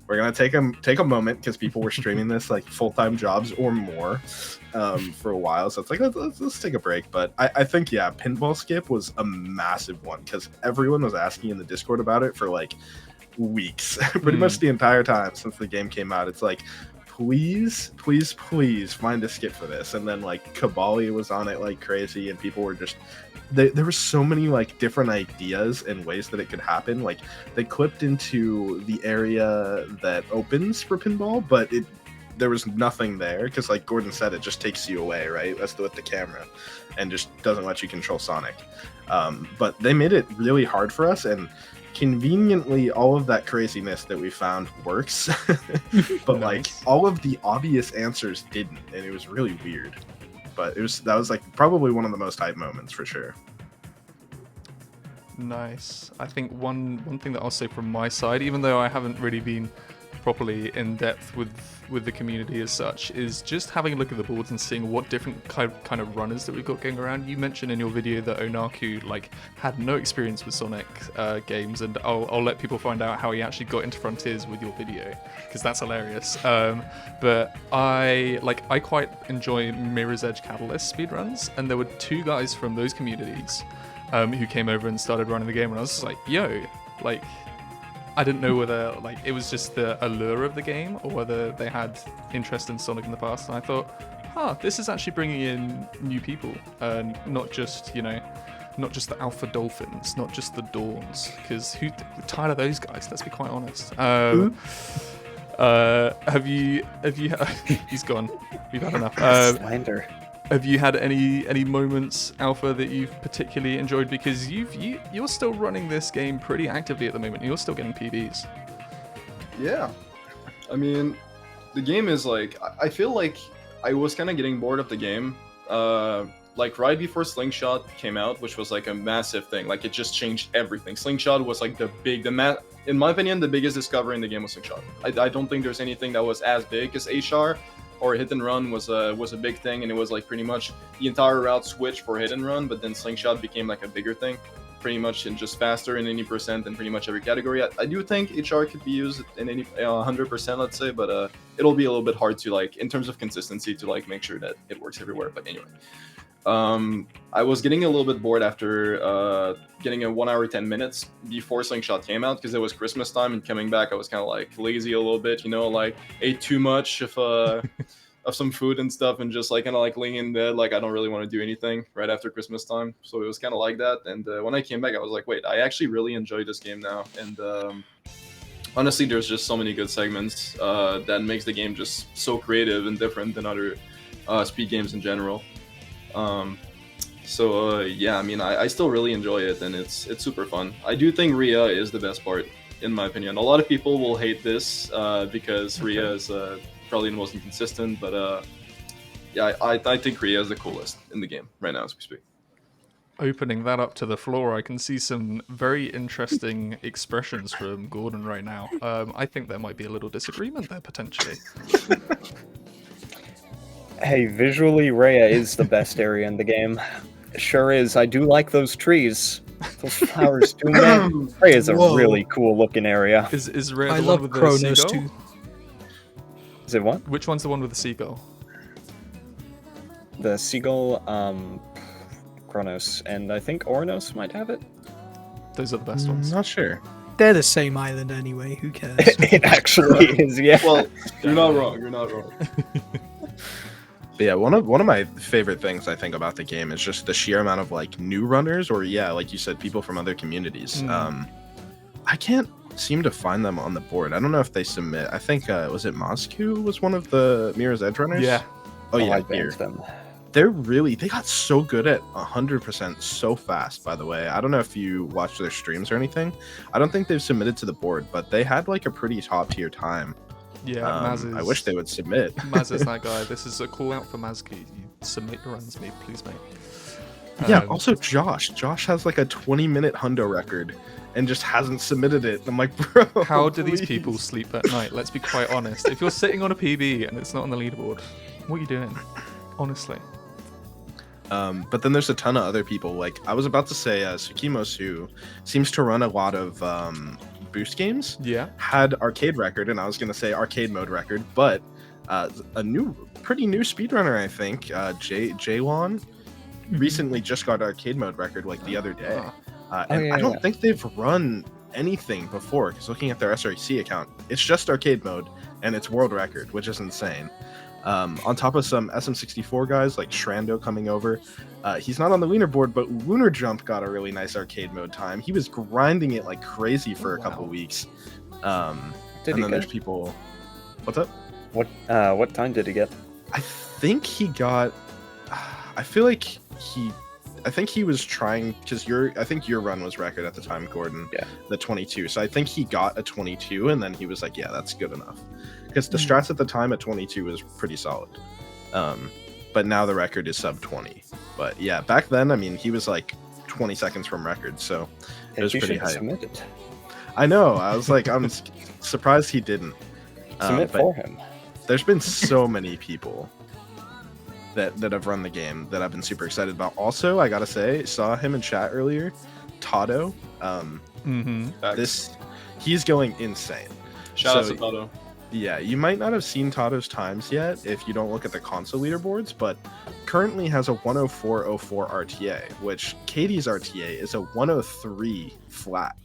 we're gonna take a moment because people were streaming this like full-time jobs or more for a while. So it's like let's take a break. But I think yeah, Pinball Skip was a massive one because everyone was asking in the Discord about it for like weeks, pretty much the entire time since the game came out. It's like, please find a skip for this. And then like Kabali was on it like crazy, and people were just there were so many like different ideas and ways that it could happen. Like they clipped into the area that opens for pinball, but there was nothing there because like Gordon said, it just takes you away, right? That's with the camera and just doesn't let you control Sonic. But they made it really hard for us, and conveniently all of that craziness that we found works, but like all of the obvious answers didn't, and it was really weird. But that was like probably one of the most hype moments for sure. Nice. I think one thing that I'll say from my side, even though I haven't really been properly in depth with the community as such, is just having a look at the boards and seeing what different kind of runners that we've got going around. You mentioned in your video that Onaku like had no experience with Sonic games, and I'll let people find out how he actually got into Frontiers with your video, because that's hilarious. But I quite enjoy Mirror's Edge Catalyst speedruns, and there were 2 guys from those communities who came over and started running the game, and I was just like, yo, like, I didn't know whether like it was just the allure of the game or whether they had interest in Sonic in the past. And I thought, this is actually bringing in new people, and not just the AlphaDolphins, not just the Dawns, because who tired of those guys? Let's be quite honest. Have you? He's gone. We've had enough. Slander. Have you had any moments, Alpha, that you've particularly enjoyed? Because you're still running this game pretty actively at the moment. You're still getting PBs. Yeah. I mean, the game is like, I feel like I was kind of getting bored of the game. Like right before Slingshot came out, which was like a massive thing. Like it just changed everything. Slingshot was like in my opinion, the biggest discovery in the game was Slingshot. I don't think there's anything that was as big as HR. Or hit and run was a big thing, and it was like pretty much the entire route switch for hit and run, but then Slingshot became like a bigger thing, pretty much, and just faster in any percent in pretty much every category. I do think HR could be used in any 100%, let's say, but it'll be a little bit hard to like in terms of consistency to like make sure that it works everywhere. But anyway, I was getting a little bit bored after getting a 1 hour 10 minutes before Slingshot came out, because it was Christmas time, and coming back I was kind of like lazy a little bit, like ate too much of some food and stuff, and just like kind of like laying in bed, like I don't really want to do anything right after Christmas time. So it was kind of like that. And when I came back, I was like, wait, I actually really enjoy this game now. And honestly, there's just so many good segments that makes the game just so creative and different than other speed games in general. Yeah, I mean, I still really enjoy it, and it's super fun. I do think Rhea is the best part, in my opinion. A lot of people will hate this because Rhea is probably the most inconsistent, but yeah, I think Rhea is the coolest in the game right now as we speak. Opening that up to the floor, I can see some very interesting expressions from Gordon right now. I think there might be a little disagreement there, potentially. Hey, visually, Rhea is the best area in the game. Sure is. I do like those trees. Those flowers too, man. Rhea is a really cool looking area. Is Rhea I the love one with Kronos the seagull? too. Is it what? Which one's the one with the seagull? The seagull, Kronos, and I think Ornos might have it. Those are the best ones. Not sure. They're the same island anyway. Who cares? It actually is, yeah. Well, you're not wrong. You're not wrong. But yeah, one of my favorite things I think about the game is just the sheer amount of like new runners, or yeah, like you said, people from other communities. I can't seem to find them on the board. I don't know if they submit. I think was it Moscow was one of the Mirror's Edge runners? Yeah. Oh yeah, I here. banned them. They got so good at 100% so fast, by the way. I don't know if you watched their streams or anything. I don't think they've submitted to the board, but they had like a pretty top tier time. Yeah, Maz is... I wish they would submit. Maz is that guy. This is a call out for Mazki. You submit your runs, mate, please, mate. Yeah, also Josh. Josh has like a 20-minute hundo record and just hasn't submitted it. I'm like, bro. How do these please. people sleep at night? Let's be quite honest. If you're sitting on a PB and it's not on the leaderboard, what are you doing? Honestly. But then there's a ton of other people. Like I was about to say, Tsukimos, who seems to run a lot of boost games, had arcade record, and I was gonna say arcade mode record, but a pretty new speedrunner, I think, Jaylon, recently just got arcade mode record like the other day. I don't think they've run anything before, because looking at their SRC account, it's just arcade mode and it's world record, which is insane. On top of some SM64 guys like Shrando coming over. He's not on the leaderboard, but Lunar Jump got a really nice arcade mode time. He was grinding it like crazy for a couple weeks. There's people. What's up? What time did he get? I think he got. I feel like he I think he was trying, because I think your run was record at the time, Gordon. Yeah. The 22. So I think he got a 22, and then he was like, yeah, that's good enough. Because the strats at the time at 22 was pretty solid. But now the record is sub 20. But yeah, back then, I mean, he was like 20 seconds from record, so it was pretty high. Submitted. I know. I was like, I'm surprised he didn't. Submit but for him. There's been so many people that have run the game that I've been super excited about. Also, I gotta say, saw him in chat earlier, Tado. He's going insane. Shout out to Tado. Yeah, you might not have seen Tado's times yet if you don't look at the console leaderboards, but currently has a 104.04 RTA, which Katie's RTA is a 103 flat.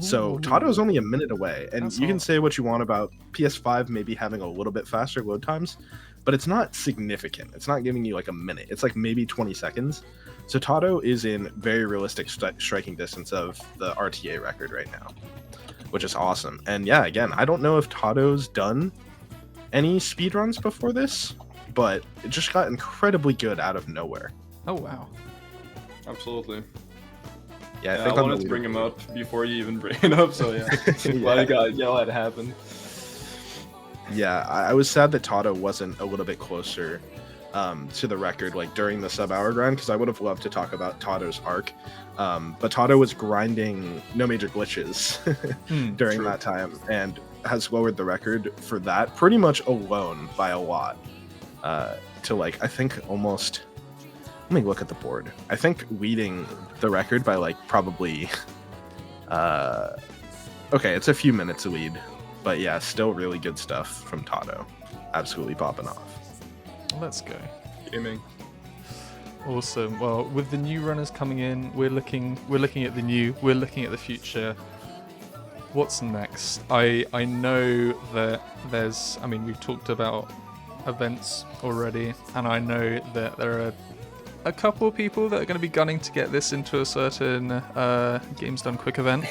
So Tado's only a minute away, and you can say what you want about PS5 maybe having a little bit faster load times, but it's not significant. It's not giving you like a minute. It's like maybe 20 seconds. So Tado is in very realistic striking distance of the RTA record right now, which is awesome. And yeah, again, I don't know if Tado's done any speedruns before this, but it just got incredibly good out of nowhere. Oh, wow. Absolutely. Yeah, I wanted to bring him up before you even bring it up, so yeah. Glad I got it happen. Yeah, I was sad that Tado wasn't a little bit closer to the record, like during the sub-hour grind, because I would have loved to talk about Tado's arc. But Tado was grinding no major glitches during that time, and has lowered the record for that pretty much alone by a lot. To like, I think almost... Let me look at the board. I think leading the record by like probably... okay, it's a few minutes lead. But yeah, still really good stuff from Tado. Absolutely popping off. Let's go. Gaming. Awesome. Well, with the new runners coming in, we're looking at the new, we're looking at the future. What's next? I know that we've talked about events already, and I know that there are a couple of people that are going to be gunning to get this into a certain Games Done Quick event.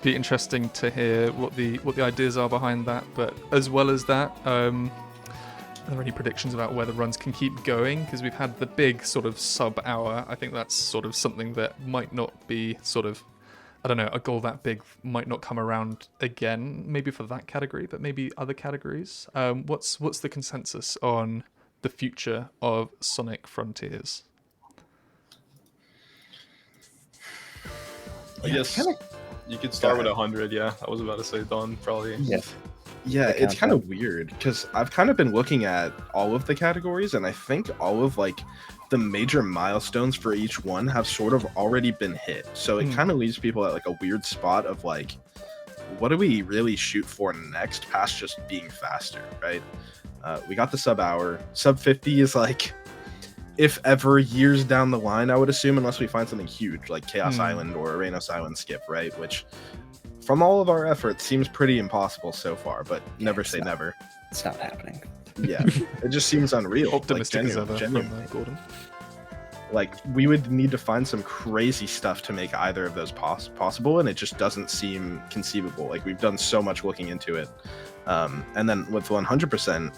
Be interesting to hear what the ideas are behind that. But as well as that, are there any predictions about where the runs can keep going? Because we've had the big sort of sub-hour. I think that's sort of something that might not be sort of, I don't know, a goal that big might not come around again. Maybe for that category, but maybe other categories. What's the consensus on the future of Sonic Frontiers? I guess you could start with 100. Yeah, I was about to say Don probably. Yeah, it's kind of weird because I've kind of been looking at all of the categories, and I think all of like the major milestones for each one have sort of already been hit. So it kind of leaves people at like a weird spot of like, what do we really shoot for next past just being faster, right? We got the sub-hour. Sub 50 is like, if ever, years down the line, I would assume, unless we find something huge like Chaos Island or Reynos Island skip, right? Which, from all of our efforts, seems pretty impossible so far, but never say never. It's not happening. Yeah, it just seems unreal. Optimistic like, as ever genuine. from Gordon. Like, we would need to find some crazy stuff to make either of those possible, and it just doesn't seem conceivable. Like, we've done so much looking into it. And then with 100%,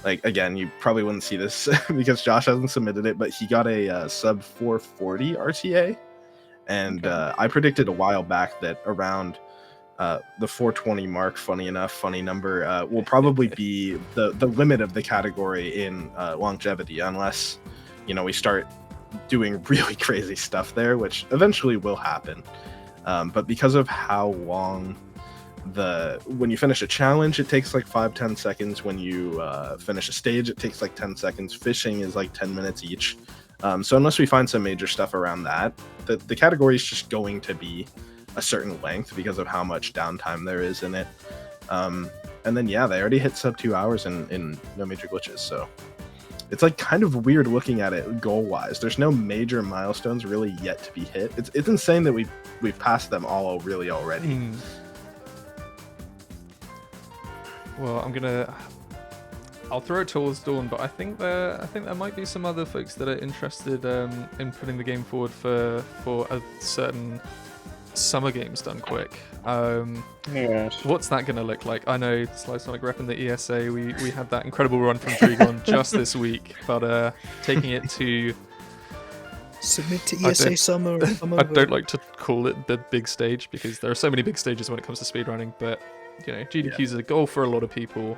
like, again, you probably wouldn't see this because Josh hasn't submitted it, but he got a sub 440 RTA. And I predicted a while back that around the 420 mark, funny number, will probably be the limit of the category in longevity, unless, we start doing really crazy stuff there, which eventually will happen. But because of how long when you finish a challenge, it takes like 5-10 seconds. When you finish a stage, it takes like 10 seconds. Fishing is like 10 minutes each. So unless we find some major stuff around that, the category is just going to be a certain length because of how much downtime there is in it. And then, yeah, they already hit sub 2 hours in no major glitches. So it's like kind of weird looking at it goal-wise. There's no major milestones really yet to be hit. It's insane that we've passed them all really already. Well, I'll throw it towards Dawn, but I think there might be some other folks that are interested in putting the game forward for a certain summer Games Done Quick. What's that going to look like? I know Slysonic repping the ESA. We had that incredible run from Trigon just this week, but taking it to Submit to I ESA don't- Summer. I don't like to call it the big stage because there are so many big stages when it comes to speedrunning, but GDQ is a goal for a lot of people.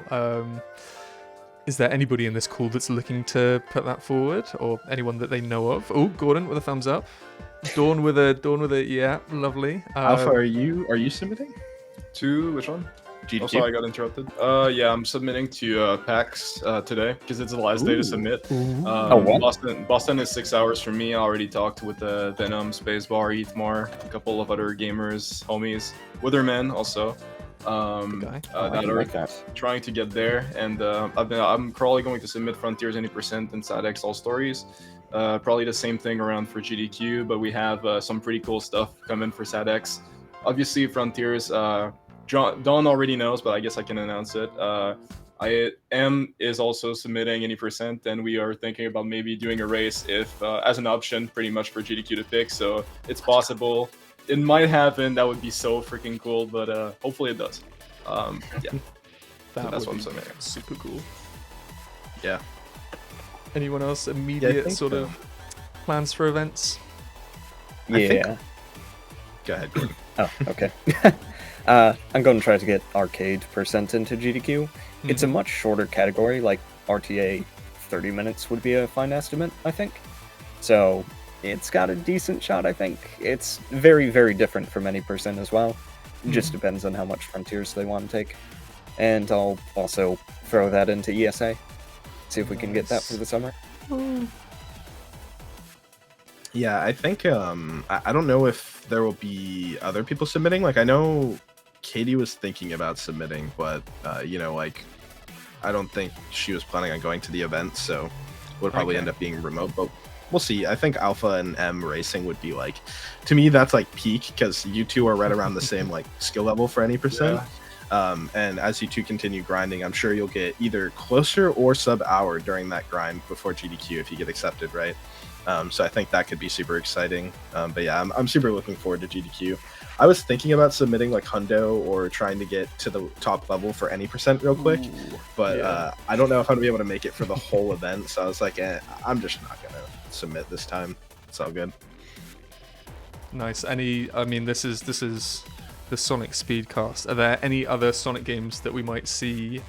Is there anybody in this call that's looking to put that forward, or anyone that they know of? Oh, Gordon with a thumbs up. Dawn with a yeah, lovely. Alpha, are you submitting? To which one? GDQ? Oh, sorry, I got interrupted. Yeah, I'm submitting to PAX today because it's the last day to submit. what? Boston is 6 hours from me. I already talked with Venom, Spacebar, Heathmore, a couple of other gamers, homies, Witherman also. Good guy. That I are like that. trying to get there, and I'm probably going to submit Frontiers 90% and SADX All Stories. Probably the same thing around for GDQ, but we have some pretty cool stuff coming for SADX. Obviously, Frontiers. Dawn already knows, but I guess I can announce it. Is also submitting 80%, and we are thinking about maybe doing a race if as an option, pretty much for GDQ to pick. So it's possible. It might happen. That would be so freaking cool, but hopefully it does. Yeah. That that's would what I'm be saying. super cool. Yeah. Anyone else immediate think sort so. of plans for events? Yeah. think- Go ahead, Gordon. Oh, okay. I'm going to try to get arcade % into GDQ. It's a much shorter category, like RTA 30 minutes would be a fine estimate, I think. So it's got a decent shot, I think. It's very, very different from any % as well. It just depends on how much Frontiers they want to take. And I'll also throw that into ESA. See if we can get that for the summer. Yeah, I think I don't know if there will be other people submitting. Like I know Katie was thinking about submitting, but like I don't think she was planning on going to the event, so would probably Okay. end up being remote. But we'll see. I think Alpha and M racing would be like, to me that's like peak because you two are right around the same like skill level for any percent. And as you two continue grinding, I'm sure you'll get either closer or sub hour during that grind before GDQ if you get accepted, right? So I think that could be super exciting. But yeah, I'm super looking forward to GDQ. I was thinking about submitting like Hundo or trying to get to the top level for any percent real quick, but yeah. I don't know if I'm gonna be able to make it for the whole event. So I was like, I'm just not gonna submit this time. It's all good. Nice. I mean, this is the Sonic Speedcast. Are there any other Sonic games that we might see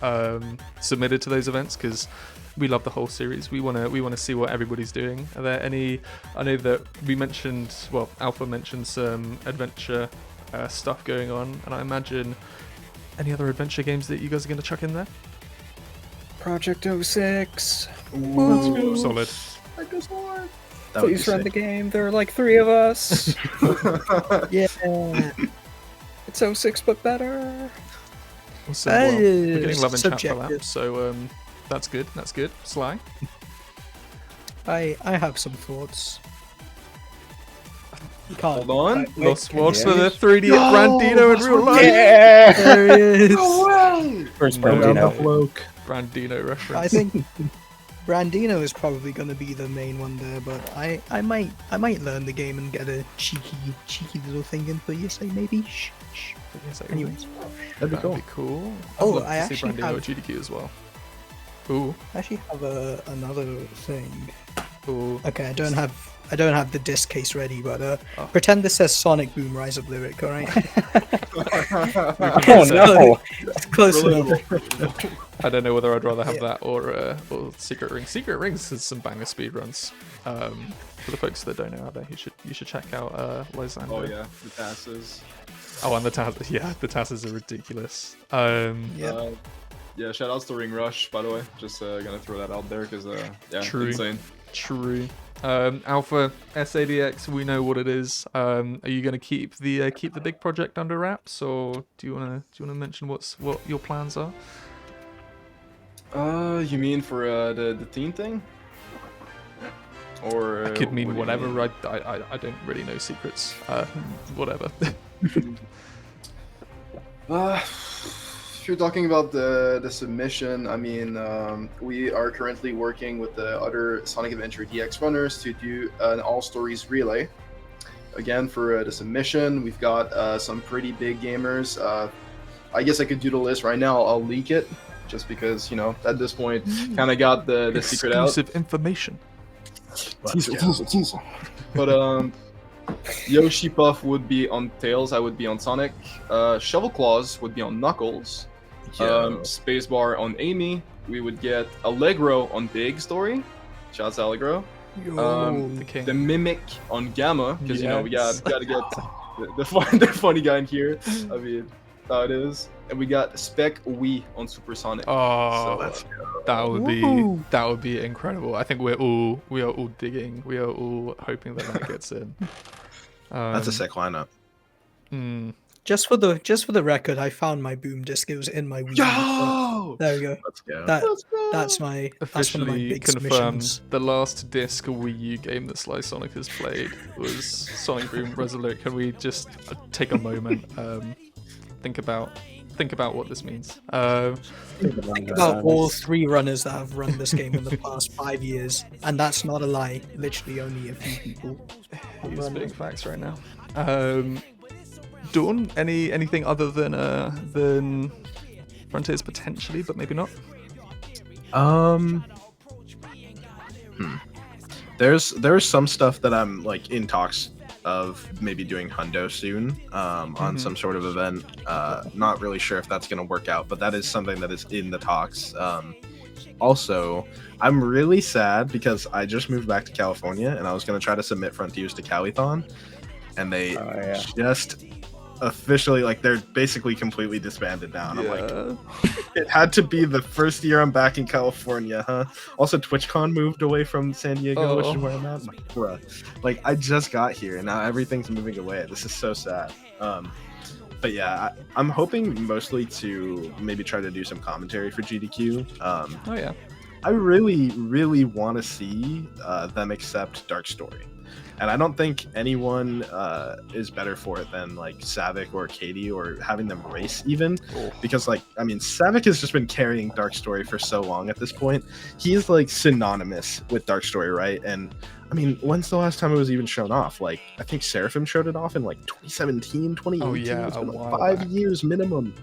submitted to those events? Because we love the whole series. We wanna see what everybody's doing. Are there any? I know that we mentioned. Well, Alpha mentioned some adventure stuff going on, and I imagine any other adventure games that you guys are gonna chuck in there. Project 06. Solid. That would be Please run the sick. game. There are like 3 of us. Yeah. It's 06 but better. Awesome. Well, we're getting love in chat for subjective. that, so that's good. That's good. Sly. I have some thoughts. Can't. Hold on. Wait, Lost can Watch you- for the 3D at Brandino in real life. Yeah! There he is. First No, Around the Brandino. bloke. Brandino reference. I think Brandino is probably going to be the main one there, but I might learn the game and get a cheeky little thing in for you, say maybe. Shh. Anyways, That'd be cool. cool. Oh, I'd love I to see actually Brandino have- at GDQ as well. Ooh. I actually have another thing. Ooh. Okay, I don't have the disc case ready, but Oh. pretend this says Sonic Boom Rise Up lyric, alright? Oh no! It's close enough. I don't know whether I'd rather have Yeah. that or Secret Rings. Secret Rings has some banger speedruns. For the folks that don't know out there, you should check out Lysander. Oh yeah, the passes. Oh, and the TAS. Yeah, the TASes are ridiculous. Yeah. Yeah, shout outs to Ring Rush, by the way. Just gonna throw that out there because yeah, True. insane. True. Alpha SADX, we know what it is. Are you going to keep the big project under wraps, or do you want to mention what your plans are? You mean for the teen thing? Or It could what mean do you whatever. mean? I don't really know secrets. Whatever. If you're talking about the submission, I mean, we are currently working with the other Sonic Adventure DX runners to do an All Stories relay. Again, for the submission, we've got some pretty big gamers. I guess I could do the list right now. I'll leak it, just because, at this point, kind of got the secret out. Exclusive information. Let's go. But Yoshi Puff would be on Tails. I would be on Sonic. Shovel Claws would be on Knuckles. Spacebar on Amy. We would get Allegro on Big Story. Shouts Allegro. The Mimic on Gamma, because you know we gotta get the funny guy in here. I mean, how it is. And we got Spec Wii on Supersonic. Oh, so, that would be incredible. I think we are all digging. We are all hoping that gets in. That's a sick lineup. Just for the record, I found my boom disc. It was in my Wii. Yo! There we go. Let's go. That's one of my officially big confirmed. submissions. The last disc Wii U game that Slysonic has played was Sonic Boom Resolute. Can we just take a moment, think about what this means? Think about all 3 runners that have run this game in the past 5 years, and that's not a lie. Literally, only a few people. He's spitting facts right now. Dawn, anything other than Frontiers potentially, but maybe not. There's some stuff that I'm like in talks of maybe doing Hundo soon on some sort of event. Not really sure if that's going to work out, but that is something that is in the talks. Also, I'm really sad because I just moved back to California and I was going to try to submit Frontiers to Calithon, and they just officially, like, they're basically completely disbanded now. And I'm like, it had to be the first year I'm back in California, huh? Also, TwitchCon moved away from San Diego, which is where I'm at. Like, bruh. Like, I just got here and now everything's moving away. This is so sad. But yeah, I'm hoping mostly to maybe try to do some commentary for GDQ. I really, really want to see them accept Dark Story. And I don't think anyone is better for it than like Savick or Katie, or having them race even. Because, like, I mean, Savick has just been carrying Dark Story for so long at this point. He's like synonymous with Dark Story, right? And I mean, when's the last time it was even shown off? Like, I think Seraphim showed it off in like 2017, 2018. Oh, yeah, it's been like 5 years minimum.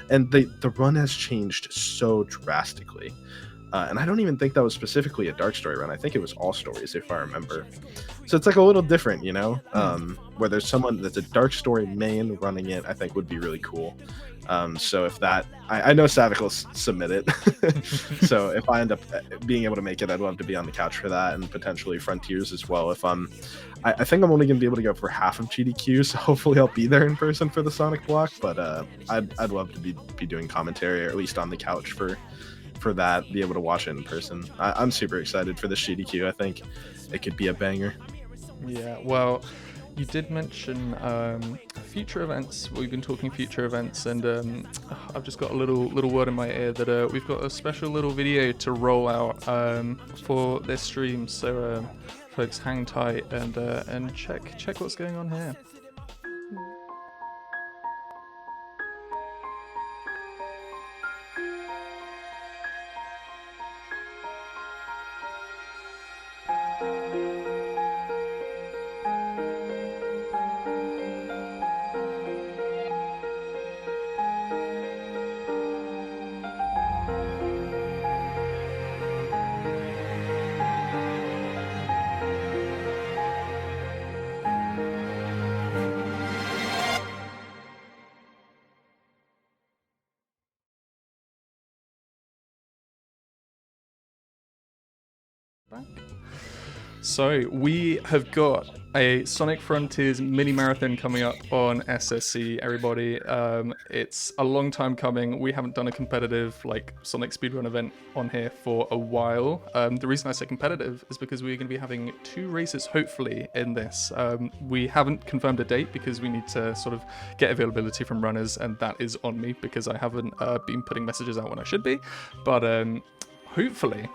And the run has changed so drastically. And I don't even think that was specifically a Dark Story run. I think it was all stories, if I remember. So it's like a little different, you know? Where there's someone that's a Dark Story main running it, I think would be really cool. So if that, I know Savick will submit it. So if I end up being able to make it, I'd love to be on the couch for that, and potentially Frontiers as well. If I think I'm only going to be able to go for half of GDQ, so hopefully I'll be there in person for the Sonic block. But I'd love to be doing commentary, or at least on the couch for that, be able to watch it in person. I'm super excited for this GDQ. I think it could be a banger. Yeah, well, you did mention future events. We've been talking future events, and I've just got a little word in my ear that we've got a special little video to roll out for this stream. So folks, hang tight and check what's going on here. So we have got a Sonic Frontiers mini marathon coming up on SSC, everybody. It's a long time coming. We haven't done a competitive like Sonic Speedrun event on here for a while. The reason I say competitive is because we're going to be having 2 races hopefully in this. We haven't confirmed a date because we need to sort of get availability from runners, and that is on me because I haven't been putting messages out when I should be. But hopefully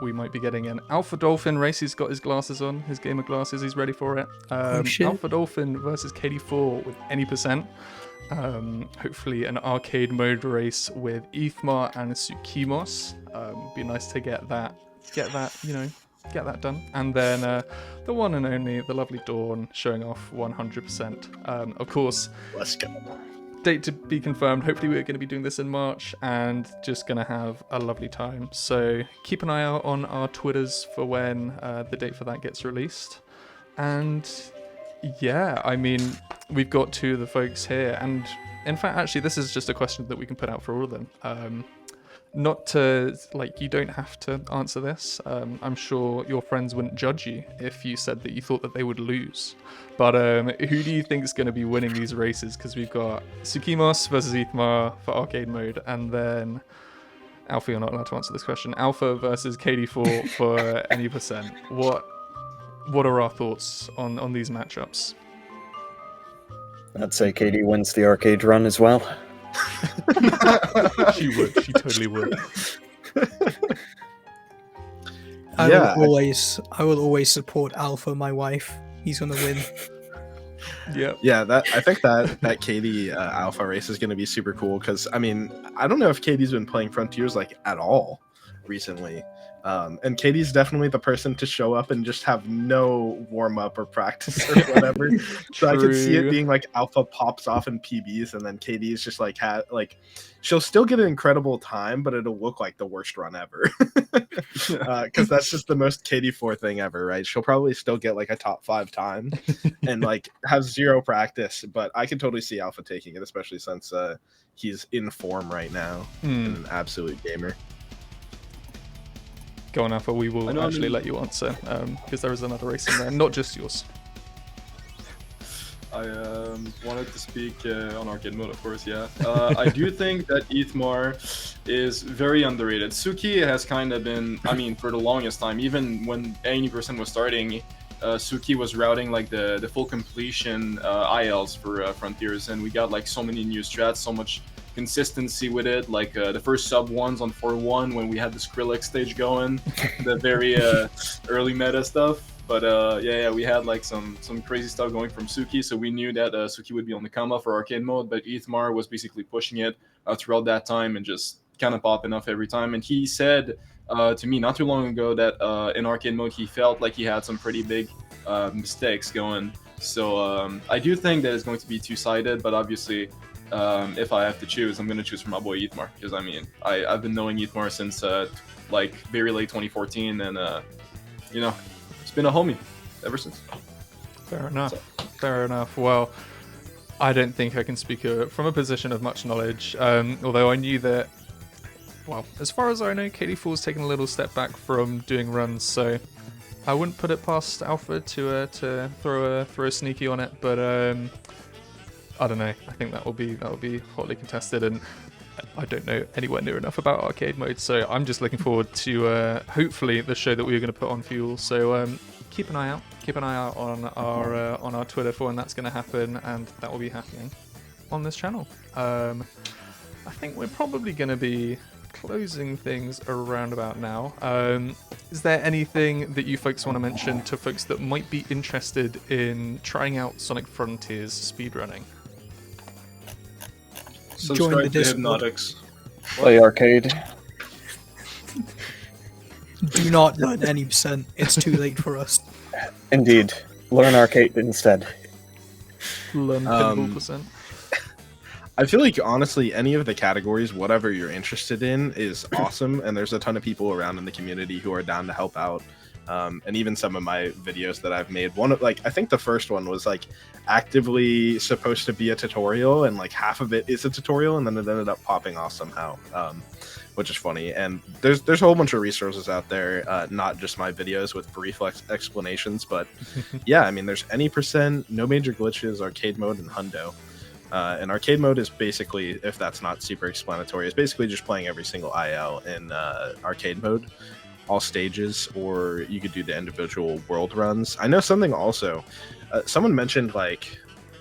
we might be getting an TheAlphaDolphin race. He's got his glasses on, his gamer glasses, he's ready for it. TheAlphaDolphin versus KD4 with any percent. Hopefully an arcade mode race with Ethmar and Tsukimos. Be nice to get that done. And then the one and only, the lovely Dawn, showing off 100%. Of course, Let's go. Date to be confirmed. Hopefully we're going to be doing this in March and just going to have a lovely time. So keep an eye out on our Twitters for when the date for that gets released. And yeah, I mean, we've got two of the folks here, and in fact, actually, this is just a question that we can put out for all of them. Not to, like, you don't have to answer this. I'm sure your friends wouldn't judge you if you said that you thought that they would lose. But who do you think is going to be winning these races? Because we've got Tsukimos versus Ithmar for arcade mode, and then Alpha, you're not allowed to answer this question. Alpha versus KD4 for any percent. What are our thoughts on these matchups? I'd say Katie wins the arcade run as well. She would. She totally would. I will always support Alpha, my wife. He's gonna win. Yep. Yeah, I think that Katie Alpha race is going to be super cool because I mean I don't know if Katie's been playing Frontiers like at all recently, and Katie's definitely the person to show up and just have no warm up or practice or whatever. So I could see it being like Alpha pops off in PBs and then Katie's just like she'll still get an incredible time, but it'll look like the worst run ever. Because that's just the most KD4 thing ever, right? She'll probably still get like a top 5 time and like have zero practice, but I could totally see Alpha taking it, especially since he's in form right now and an absolute gamer. Go on, Alpha. We will let you answer because there is another race in there, not just yours. I wanted to speak on arcade mode, of course, yeah. I do think that Ithmar is very underrated. Suki has kind of been, I mean, for the longest time, even when 80% was starting, Suki was routing like the full completion ILs for Frontiers, and we got like so many new strats, so much consistency with it, like the first sub ones on 4-1 when we had the Skrillex stage going, the very early meta stuff. But yeah, we had like some crazy stuff going from Suki, so we knew that Suki would be on the come up for arcade mode, but Ithmar was basically pushing it throughout that time and just kind of popping off every time. And he said to me not too long ago that in arcade mode he felt like he had some pretty big mistakes going. So I do think that it's going to be two-sided, but obviously if I have to choose, I'm going to choose for my boy Ithmar, because I mean, I've been knowing Ithmar since like very late 2014, and you know, it's been a homie ever since. Fair enough. Well, I don't think I can speak from a position of much knowledge, although I knew that, well, as far as I know, KD4's taken a little step back from doing runs, so I wouldn't put it past Alpha to throw a sneaky on it, but I don't know. I think that will be hotly contested, and I don't know anywhere near enough about arcade mode, so I'm just looking forward to hopefully the show that we're going to put on Fuel. So keep an eye out on our Twitter for when that's going to happen, and that will be happening on this channel. I think we're probably going to be closing things around about now. Is there anything that you folks want to mention to folks that might be interested in trying out Sonic Frontiers speedrunning? Join the Discord. Hibnotix. Play arcade. Do not learn any percent. It's too late for us. Indeed. Learn arcade instead. Learn pinball percent. I feel like, honestly, any of the categories, whatever you're interested in, is awesome, and there's a ton of people around in the community who are down to help out. And even some of my videos that I've made, I think the first one was like actively supposed to be a tutorial, and like half of it is a tutorial, and then it ended up popping off somehow, which is funny. And there's a whole bunch of resources out there, not just my videos with brief explanations, but yeah, I mean, there's any percent, no major glitches, arcade mode, and hundo. And arcade mode is basically, if that's not super explanatory, it's basically just playing every single IL in arcade mode, all stages, or you could do the individual world runs. I know something also, someone mentioned, like,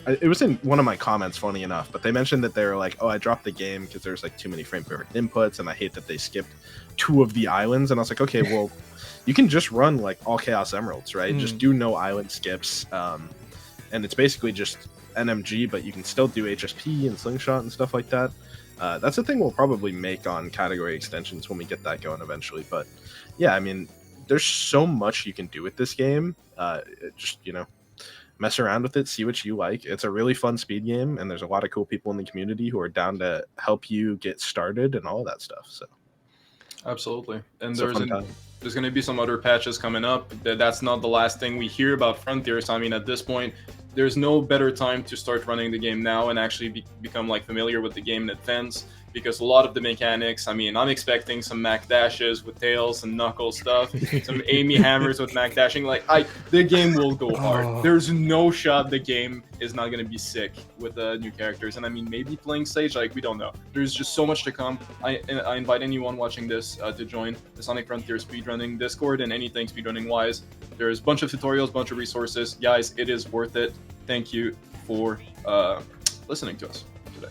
it was in one of my comments, funny enough, but they mentioned that they were like, oh, I dropped the game because there's like too many frame perfect inputs, and I hate that they skipped 2 of the islands. And I was like, okay, well, you can just run like all Chaos Emeralds, right? Just do no island skips, and it's basically just NMG, but you can still do HSP and Slingshot and stuff like that. That's a thing we'll probably make on category extensions when we get that going eventually. But yeah, I mean, there's so much you can do with this game. Just, mess around with it, see what you like. It's a really fun speed game, and there's a lot of cool people in the community who are down to help you get started and all of that stuff. So Absolutely. And It's a fun time. there's going to be some other patches coming up. That's not the last thing we hear about Frontiers. I mean, at this point, there's no better time to start running the game now and actually become like familiar with the game in advance, because a lot of the mechanics, I mean, I'm expecting some Mac dashes with Tails and Knuckles stuff, some Amy hammers with Mac dashing. Like, the game will go hard. Oh. There's no shot the game is not going to be sick with new characters. And I mean, maybe playing stage, like, we don't know. There's just so much to come. I invite anyone watching this to join the Sonic Frontiers speedrunning Discord and anything speedrunning wise. There's a bunch of tutorials, bunch of resources. Guys, it is worth it. Thank you for listening to us today.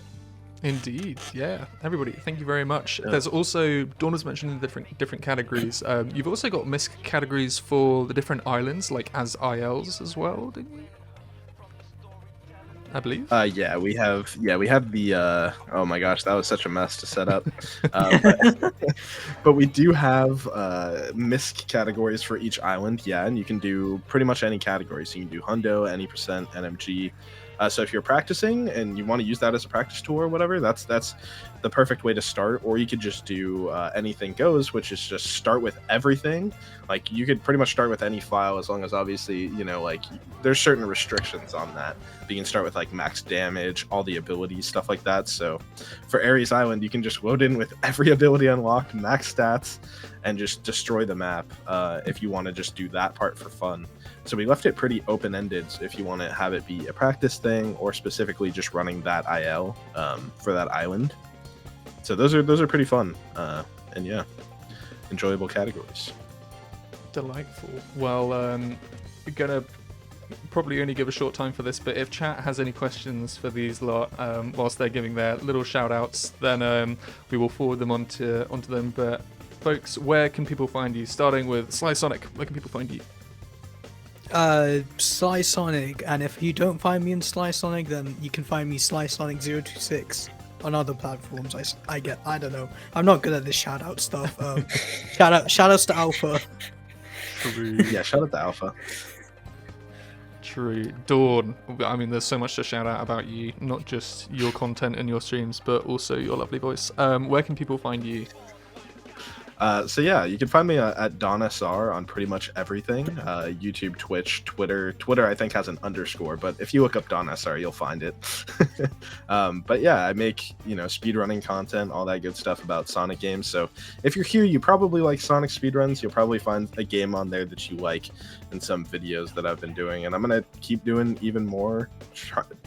Indeed, yeah. Everybody, thank you very much. Yeah. There's also, Dawn was mentioning different categories. You've also got MISC categories for the different islands, like as ILs as well, didn't you? I believe. Yeah, we have the. Oh my gosh, that was such a mess to set up. But we do have MISC categories for each island. Yeah, and you can do pretty much any category. So you can do Hundo, any percent, NMG. So if you're practicing and you want to use that as a practice tool or whatever, that's the perfect way to start. Or you could just do anything goes, which is just start with everything. Like, you could pretty much start with any file, as long as obviously, like, there's certain restrictions on that. But you can start with like max damage, all the abilities, stuff like that. So for Ares Island, you can just load in with every ability unlocked, max stats, and just destroy the map if you want to just do that part for fun. So we left it pretty open-ended if you want to have it be a practice thing or specifically just running that IL for that island. So those are pretty fun and yeah, enjoyable categories. Delightful. Well, we're gonna probably only give a short time for this, but if chat has any questions for these lot whilst they're giving their little shout-outs, then we will forward them onto them. But folks, where can people find you? Starting with Slysonic, where can people find you? Slysonic, and if you don't find me in Slysonic, then you can find me Slysonic026 on other platforms. I don't know. I'm not good at this shout out stuff. Shout outs to Alpha. True. Yeah, shout out to Alpha. True. Dawn, I mean, there's so much to shout out about you, not just your content and your streams, but also your lovely voice. Where can people find you? So yeah, you can find me at DonSR on pretty much everything. YouTube, Twitch, Twitter. Twitter I think has an underscore, but if you look up DonSR, you'll find it. But yeah, I make speedrunning content, all that good stuff about Sonic games. So if you're here, you probably like Sonic speedruns. You'll probably find a game on there that you like in some videos that I've been doing, and I'm gonna keep doing even more,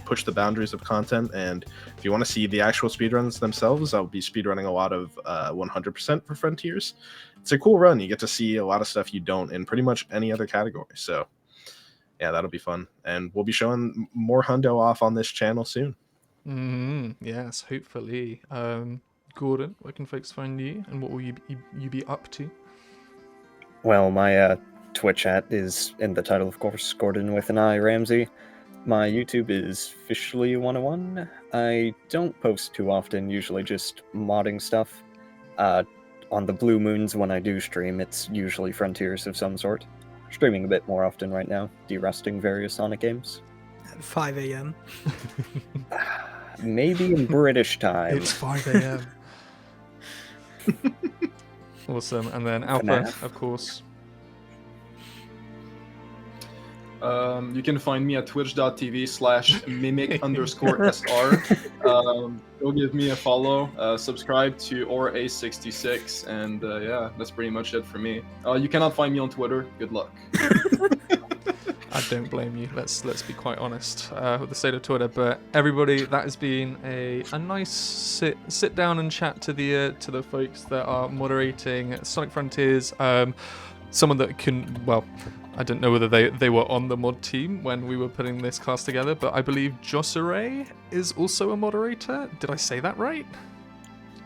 push the boundaries of content. And if you want to see the actual speedruns themselves, I'll be speedrunning a lot of 100% for Frontiers. It's a cool run. You get to see a lot of stuff you don't in pretty much any other category. So yeah, that'll be fun. And we'll be showing more Hundo off on this channel soon. Yes, hopefully. Gordon, where can folks find you, and what will you be up to? Well, my Twitch chat is in the title, of course, Gordon with an I, Ramsay. My YouTube is Fishly101. I don't post too often, usually just modding stuff. On the blue moons when I do stream, it's usually Frontiers of some sort. Streaming a bit more often right now, de-rusting various Sonic games. At 5 a.m. Maybe in British time. It's 5 a.m. Awesome. And then Alpha, of course. You can find me at twitch.tv/mimic_sr. Go give me a follow, subscribe to ORA66, and yeah, that's pretty much it for me. You cannot find me on Twitter. Good luck. I don't blame you. Let's be quite honest with the state of Twitter. But everybody, that has been a nice sit down and chat to the folks that are moderating Sonic Frontiers. Someone that can, well, I don't know whether they were on the mod team when we were putting this cast together, but I believe Josare is also a moderator. Did I say that right?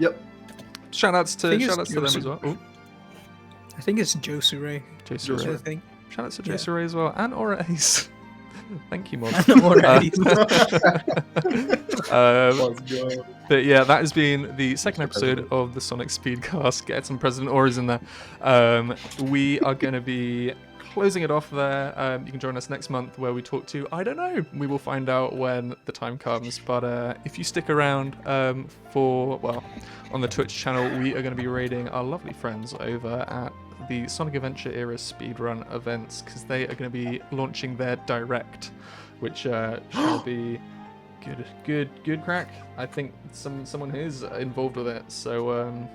Yep. Shoutouts to them as well. Ooh. I think it's Josure. Josure. I think. Shoutouts to Josure as well, and Aura Ace. Thank you, Mod. But yeah, that has been the second episode of the Sonic Speedcast. Get some President Auras in there. We are going to be closing it off there. You can join us next month where we talk to, I don't know, we will find out when the time comes. But if you stick around on the Twitch channel, we are going to be raiding our lovely friends over at the Sonic Adventure era speedrun events, because they are going to be launching their direct, which shall be good crack. I think someone is involved with it, so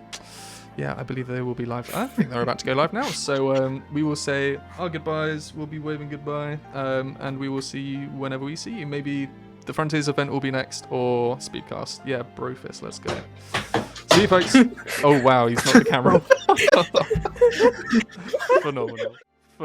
yeah, I believe they will be live. I think they're about to go live now, so we will say our goodbyes, we'll be waving goodbye, and we will see you whenever we see you. Maybe the Frontiers event will be next, or Speedcast. Yeah, Brofist, let's go. See you folks. Oh wow, he's not the camera. Phenomenal.